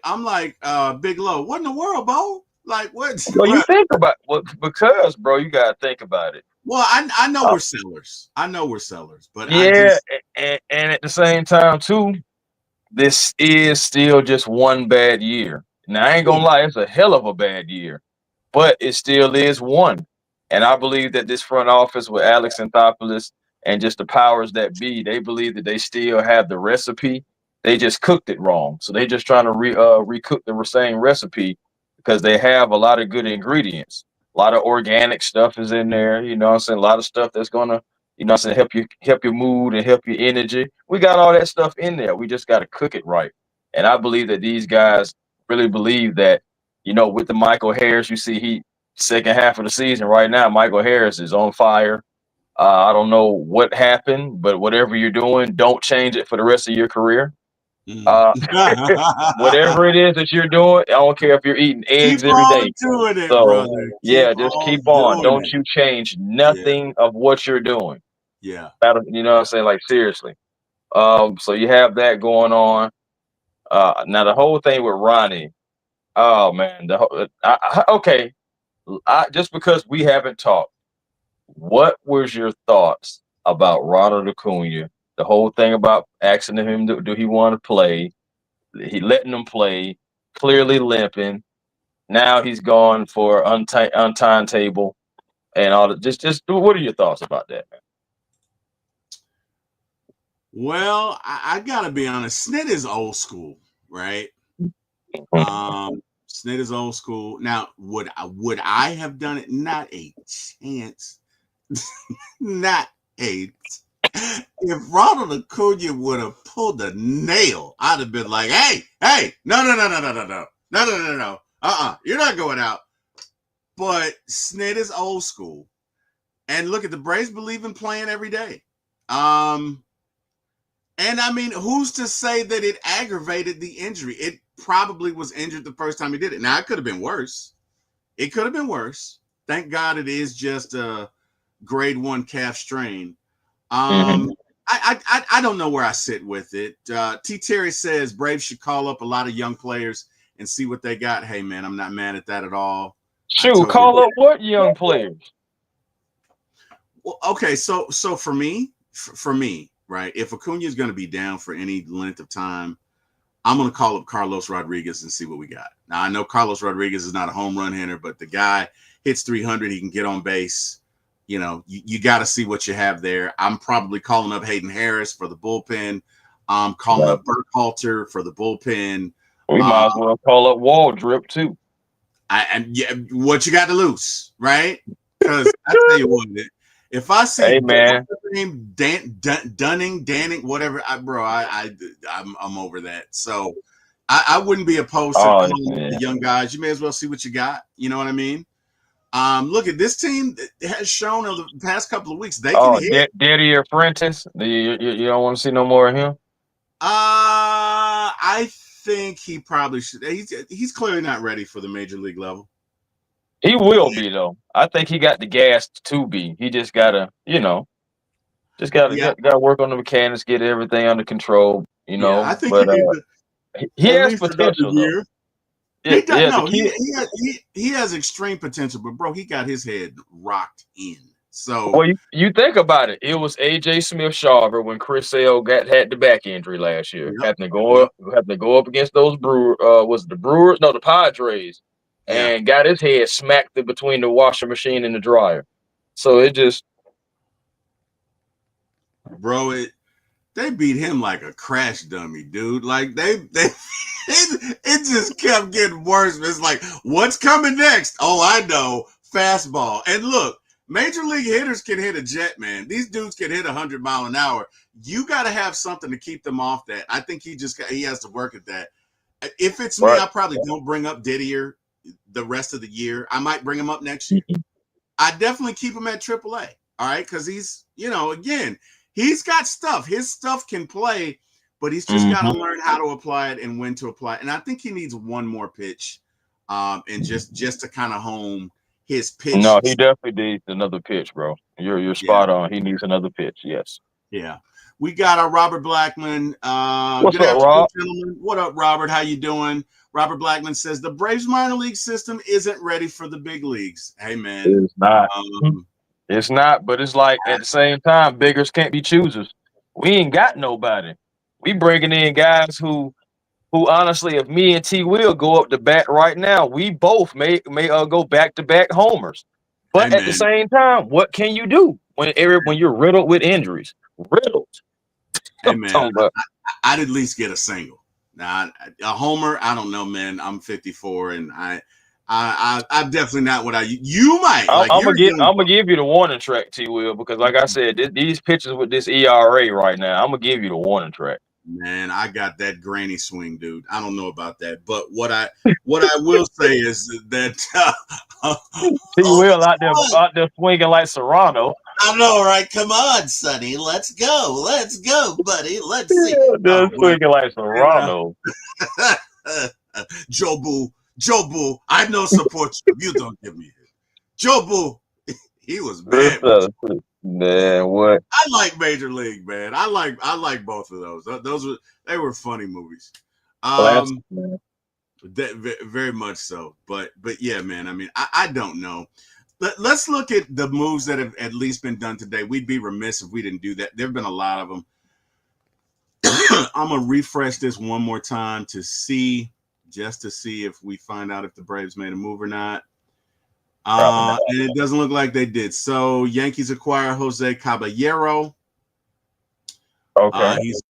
Big Low. What in the world, Bo? Like what? Well, you think about because, bro, you gotta think about it. Well, I know we're sellers. I know we're sellers, but and at the same time too, this is still just one bad year. Now I ain't gonna lie, it's a hell of a bad year, but it still is one. And I believe that this front office with Alex Anthopoulos and just the powers that be, they believe that they still have the recipe. They just cooked it wrong, so they just trying to recook the same recipe because they have a lot of good ingredients. A lot of organic stuff is in there. You know what I'm saying? A lot of stuff that's gonna, help your mood and help your energy. We got all that stuff in there. We just got to cook it right. And I believe that these guys really believe that, with the Michael Harris, you see he second half of the season right now, Michael Harris is on fire. I don't know what happened, but whatever you're doing, don't change it for the rest of your career. Whatever it is that you're doing, I don't care if you're eating eggs every day. Doing it, so, brother. Just keep on. Don't you change nothing of what you're doing. Yeah. You know what I'm saying? Like, seriously. So you have that going on. Now the whole thing with Ronnie, oh man, okay. Just because we haven't talked, what was your thoughts about Ronald Acuna? The whole thing about asking him, do he want to play? He letting him play, clearly limping. Now he's gone for untimetable and all that. Just what are your thoughts about that, man? Well, I gotta be honest. Snit is old school, right? Snit is old school. Now, would I have done it? Not a chance. Not a If Ronald Acuna would have pulled the nail, I'd have been like, hey, no. You're not going out. But Snit is old school. And look at the Braves believe in playing every day. And I mean, who's to say that it aggravated the injury? It probably was injured the first time he did it. Now, it could have been worse. It could have been worse. Thank God it is just a grade 1 calf strain. Mhm. I don't know where I sit with it. T. Terry says Braves should call up a lot of young players and see what they got. Hey, man, I'm not mad at that at all. Shoot, call up what young players? Well, okay, so for me, right? If Acuna is going to be down for any length of time, I'm going to call up Carlos Rodriguez and see what we got. Now, I know Carlos Rodriguez is not a home run hitter, but the guy hits 300. He can get on base. You know, you got to see what you have there. I'm probably calling up Hayden Harris for the bullpen. I'm calling up Burkhalter for the bullpen. We might as well call up Waldrip too. What you got to lose, right? Because I tell you what, if I see name Danning, whatever, I'm over that. So I wouldn't be opposed to calling the young guys. You may as well see what you got. You know what I mean? Look at this team has shown over the past couple of weeks they can hit. Didier Fuentes. You don't want to see no more of him? I think he probably should. He's clearly not ready for the major league level. He will be though. I think he got the gas to be. He just gotta, gotta work on the mechanics, get everything under control. I think he has potential though. He has extreme potential, but bro, he got his head rocked in. So well, you think about it. It was AJ Smith-Shawver when Chris Sale had the back injury last year. Had to go up against those the Padres, and got his head smacked between the washing machine and the dryer. So it just, bro, they beat him like a crash dummy, dude. Like it just kept getting worse. It's like, what's coming next? Oh, I know, fastball. And look, major league hitters can hit a jet, man. These dudes can hit 100 mile an hour. You got to have something to keep them off that. I think he has to work at that. If it's me, I probably don't bring up Didier the rest of the year. I might bring him up next year. I definitely keep him at AAA. All right, because he's, again, he's got stuff. His stuff can play, but he's just got to learn how to apply it and when to apply it. And I think he needs one more pitch, and just to kind of hone his pitch. No, he definitely needs another pitch, bro. You're spot on. He needs another pitch. Yes. Yeah. We got our Robert Blackman. What's up, Rob? Gentlemen. What up, Robert? How you doing? Robert Blackman says the Braves minor league system isn't ready for the big leagues. Hey, man. It's not. It's not, but it's like at the same time, beggars can't be choosers. We ain't got nobody. We bringing in guys who honestly, if me and T Will go up to bat right now, we both may go back-to-back homers. But at the same time, what can you do when you're riddled with injuries? Riddled. Hey, man, I'd at least get a single. Now, a homer, I don't know, man. I'm 54, and I'm definitely not what you might. I'm gonna give you the warning track, T Will, because like I said, these pitchers with this ERA right now, I'm gonna give you the warning track. Man, I got that granny swing, dude. I don't know about that, but what I will say is that T Will out there swinging like Serrano. I know, right? Come on, Sonny, let's go, buddy. Let's see. They're swinging like Serrano. Joe Boo, I know support you. You don't give me hit. Joe Boo, he was bad. Man, what? I like Major League, man. I like both of those. They were funny movies. Very much so. But yeah, man. I mean, I don't know. Let's look at the moves that have at least been done today. We'd be remiss if we didn't do that. There've been a lot of them. I'm gonna refresh this one more time to see if we find out if the Braves made a move or not. And it doesn't look like they did. So Yankees acquire Jose Caballero. Okay. He's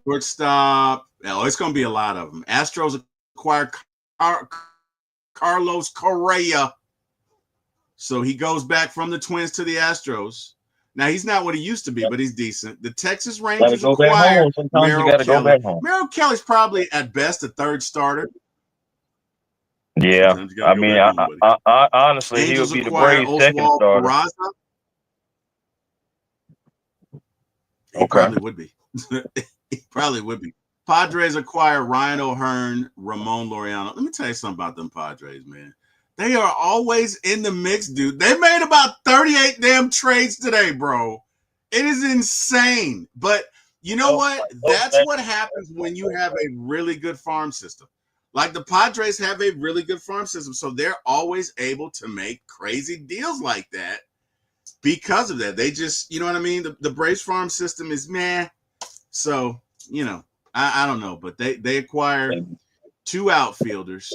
shortstop. It's going to be a lot of them. Astros acquire Carlos Correa. So he goes back from the Twins to the Astros. Now he's not what he used to be, but he's decent. The Texas Gotta Rangers go back acquire home. Sometimes you Merrill gotta go Kelly. back home. Merrill Kelly's probably at best a third starter. Yeah, Sometimes you gotta go back home, buddy. I honestly, he'll Angels be the acquire Braves' second Oswald starter. Peraza. He Okay. probably would be. He probably would be. Padres acquire Ryan O'Hearn, Ramon Laureano. Let me tell you something about them Padres, man. They are always in the mix, dude. They made about 38 damn trades today, bro. It is insane. But you know what? That's what happens when you have a really good farm system. Like the Padres have a really good farm system, so they're always able to make crazy deals like that because of that. They just, you know what I mean? The Braves farm system is meh. So, you know, I don't know, but they acquire 2 outfielders.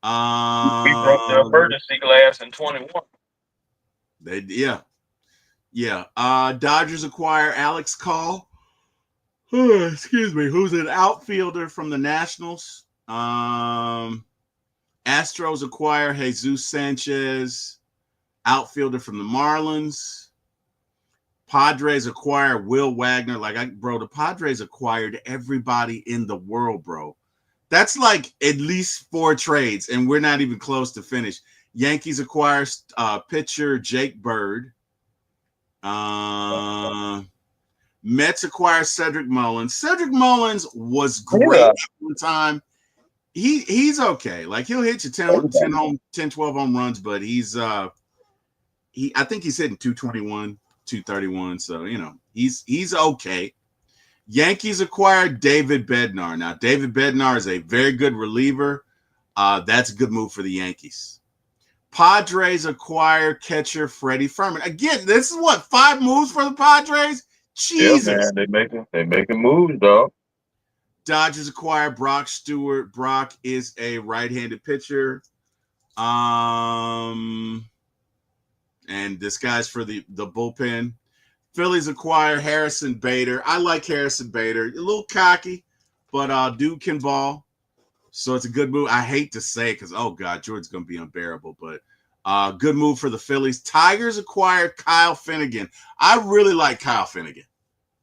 We broke the emergency glass in 21. Yeah. Dodgers acquire Alex Call. Excuse me, who's an outfielder from the Nationals. Astros acquire Jesus Sanchez, outfielder from the Marlins. Padres acquire Will Wagner. The Padres acquired everybody in the world, bro. That's like at least 4 trades, and we're not even close to finish. Yankees acquire pitcher Jake Bird. Mets acquire Cedric Mullins. Cedric Mullins was great at one time. He's okay. Like he'll hit you 10, 12 home runs, but he's I think he's hitting 221, 231. So, you know, he's okay. Yankees acquired David Bednar. Now, David Bednar is a very good reliever. That's a good move for the Yankees. Padres acquire catcher Freddie Fermin. Again, this is what, 5 moves for the Padres? Jesus. Yeah, man, they making moves, dog. Dodgers acquire Brock Stewart. Brock is a right-handed pitcher. And this guy's for the bullpen. Phillies acquire Harrison Bader. I like Harrison Bader. A little cocky, but dude can ball. So it's a good move. I hate to say it because, oh, God, Jordan's going to be unbearable. But good move for the Phillies. Tigers acquired Kyle Finnegan. I really like Kyle Finnegan.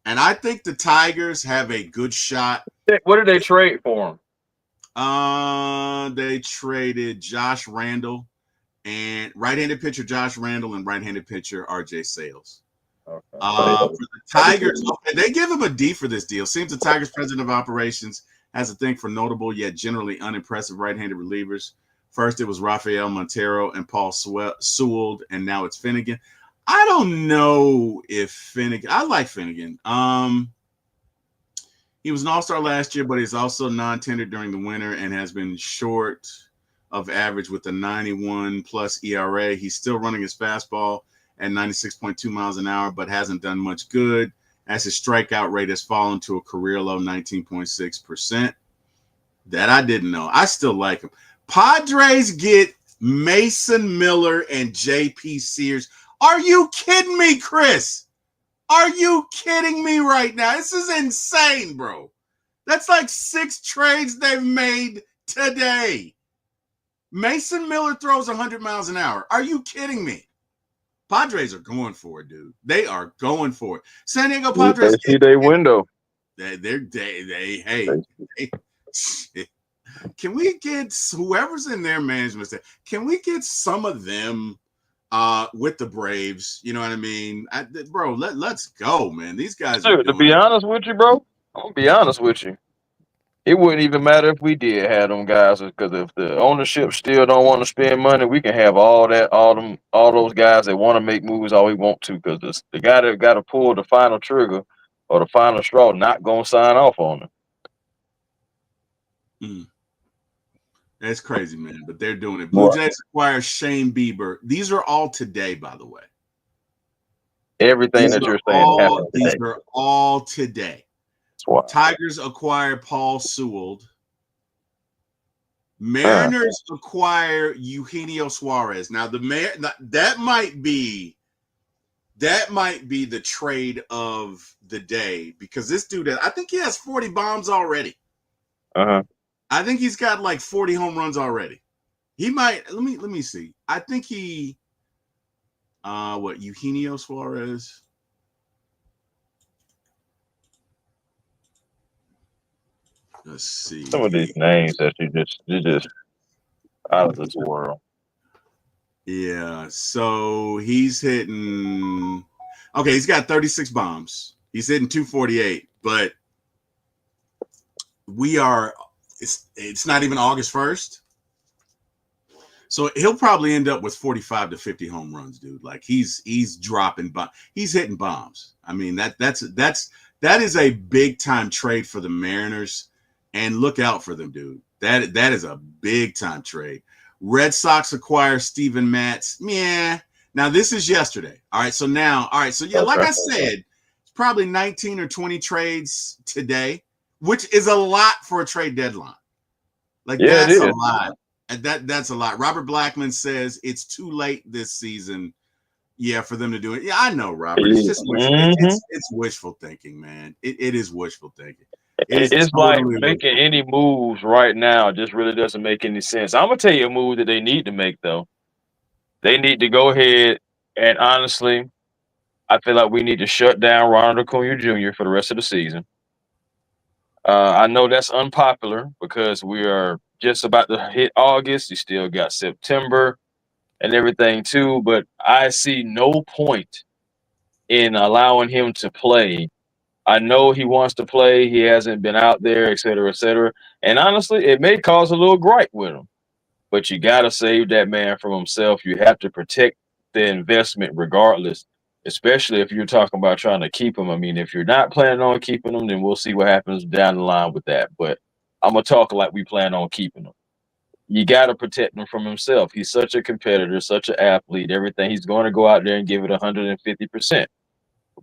And I think the Tigers have a good shot. What did they trade for him? They traded Josh Randall and right-handed pitcher Josh Randall and right-handed pitcher RJ Sales. Okay. For the Tigers, okay, they give him a D for this deal. Seems the Tigers president of operations has a thing for notable yet generally unimpressive right-handed relievers. First, it was Rafael Montero and Paul Sewell, and now it's Finnegan. I don't know if Finnegan. I like Finnegan. He was an all-star last year, but he's also non-tendered during the winter and has been short of average with a 91-plus ERA. He's still running his fastball at 96.2 miles an hour, but hasn't done much good as his strikeout rate has fallen to a career low 19.6%. That I didn't know. I still like him. Padres get Mason Miller and J.P. Sears. Are you kidding me, Chris? Are you kidding me right now? This is insane, bro. That's like 6 trades they've made today. Mason Miller throws 100 miles an hour. Are you kidding me? Padres are going for it, dude. They are going for it. San Diego Padres. They see their window. Hey. Can we get whoever's in their management? Can we get some of them with the Braves? You know what I mean? Bro, let's go, man. These guys Dude, to be honest with you, bro, I'm going to be honest with you. It wouldn't even matter if we did have them guys, because if the ownership still don't want to spend money, we can have all those guys that want to make moves all we want to, because the guy that got to pull the final trigger or the final straw not going to sign off on it. That's crazy, man. But they're doing it. Blue Jays acquire Shane Bieber. These are all today, by the way. Everything that you're saying happened today. These are all today. Tigers acquire Paul Sewell. Mariners acquire Eugenio Suarez. Now that might be the trade of the day, because this dude, I think he has 40 bombs already. I think he's got like 40 home runs already. He might. Let me see. I think he. Eugenio Suarez? Let's see. Some of these names that you're just out of this world. Yeah, so he's hitting. Okay, he's got 36 bombs. He's hitting 248, but it's not even August 1st. So he'll probably end up with 45 to 50 home runs, dude. Like he's dropping bombs. He's hitting bombs. I mean, that is a big time trade for the Mariners, and look out for them, dude. That is a big time trade. Red Sox acquire Steven Matz. Yeah. Now this is yesterday. All right. So like I said, it's probably 19 or 20 trades today, which is a lot for a trade deadline. Like that's a lot. And that's a lot. Robert Blackman says it's too late this season. Yeah, for them to do it. Yeah, I know, Robert. It's just it's wishful thinking, man. It is wishful thinking. It's like making any moves right now just really doesn't make any sense. I'm gonna tell you a move that they need to make though. They need to go ahead and honestly, I feel like we need to shut down Ronald Acuna Jr. for the rest of the season. I know that's unpopular because we are just about to hit August. You still got September and everything too, but I see no point in allowing him to play. I know he wants to play. He hasn't been out there, et cetera, et cetera. And honestly, it may cause a little gripe with him, but you got to save that man from himself. You have to protect the investment regardless, especially if you're talking about trying to keep him. I mean, if you're not planning on keeping him, then we'll see what happens down the line with that. But I'm going to talk like we plan on keeping him. You got to protect him from himself. He's such a competitor, such an athlete, everything. He's going to go out there and give it 150%.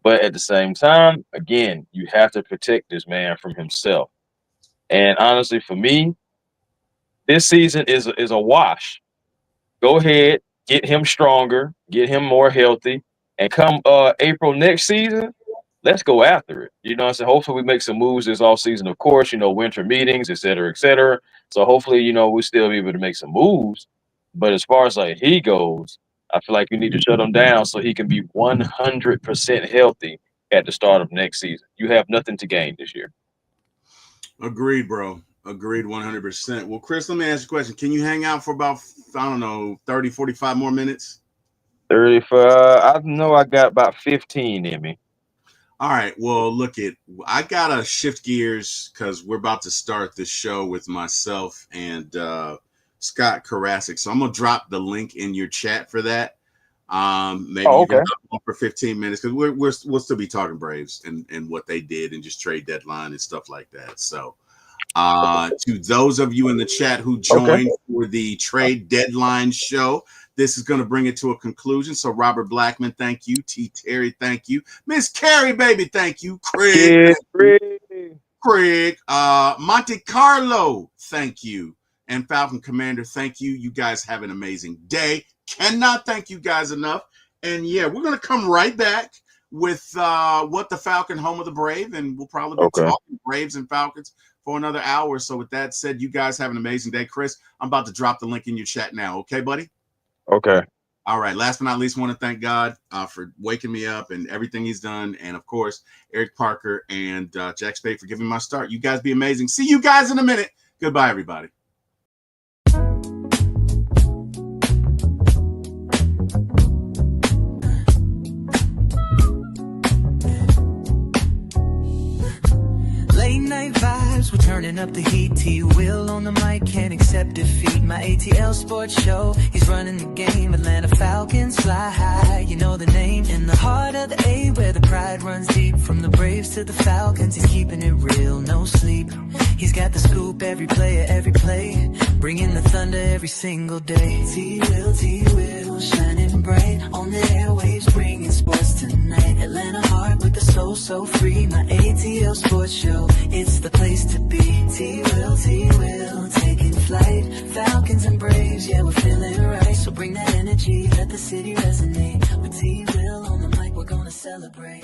But at the same time, again, you have to protect this man from himself. And honestly, for me, this season is a wash. Go ahead, get him stronger, get him more healthy, and come April next season, let's go after it. You know what I'm saying? Hopefully we make some moves this offseason, of course, winter meetings, et cetera, et cetera. So hopefully, we still be able to make some moves. But as far as like he goes, I feel like you need to shut him down so he can be 100% healthy at the start of next season. You have nothing to gain this year. Agreed, bro. Agreed 100%. Well, Chris, let me ask you a question. Can you hang out for about, 30, 45 more minutes? 35. I know I got about 15 in me. All right. Well, I got to shift gears because we're about to start the show with myself and Scott Karasik. So I'm going to drop the link in your chat for that. Maybe you can hop for 15 minutes because we'll still be talking Braves and what they did and just trade deadline and stuff like that. So to those of you in the chat who joined for the trade deadline show, this is going to bring it to a conclusion. So Robert Blackman, thank you. T. Terry, thank you. Miss Carrie, baby, thank you. Craig. Monte Carlo, thank you. And Falcon Commander, thank you. You guys have an amazing day. Cannot thank you guys enough. And yeah, we're going to come right back with What the Falcon, Home of the Brave. And we'll probably be talking Braves and Falcons for another hour. So with that said, you guys have an amazing day. Chris, I'm about to drop the link in your chat now. Okay, buddy? Okay. All right. Last but not least, I want to thank God for waking me up and everything he's done. And of course, Eric Parker and Jack Spade for giving me my start. You guys be amazing. See you guys in a minute. Goodbye, everybody. Late night vibes, we're turning up the heat. T-Will on the mic, can't accept defeat. My ATL sports show, he's running the game. Atlanta Falcons fly high, you know the name. In the heart of the A, where the pride runs deep. From the Braves to the Falcons, he's keeping it real, no sleep. He's got the scoop, every player, every play. Bringing the thunder every single day. T-Will, shining bright. On the airwaves, bringing sports tonight. Atlanta heart with the soul so free. My ATL sports show, it's the place to be. T-Will, taking flight. Falcons and Braves, yeah, we're feeling right. So bring that energy, let the city resonate. With T-Will on the mic, we're gonna celebrate.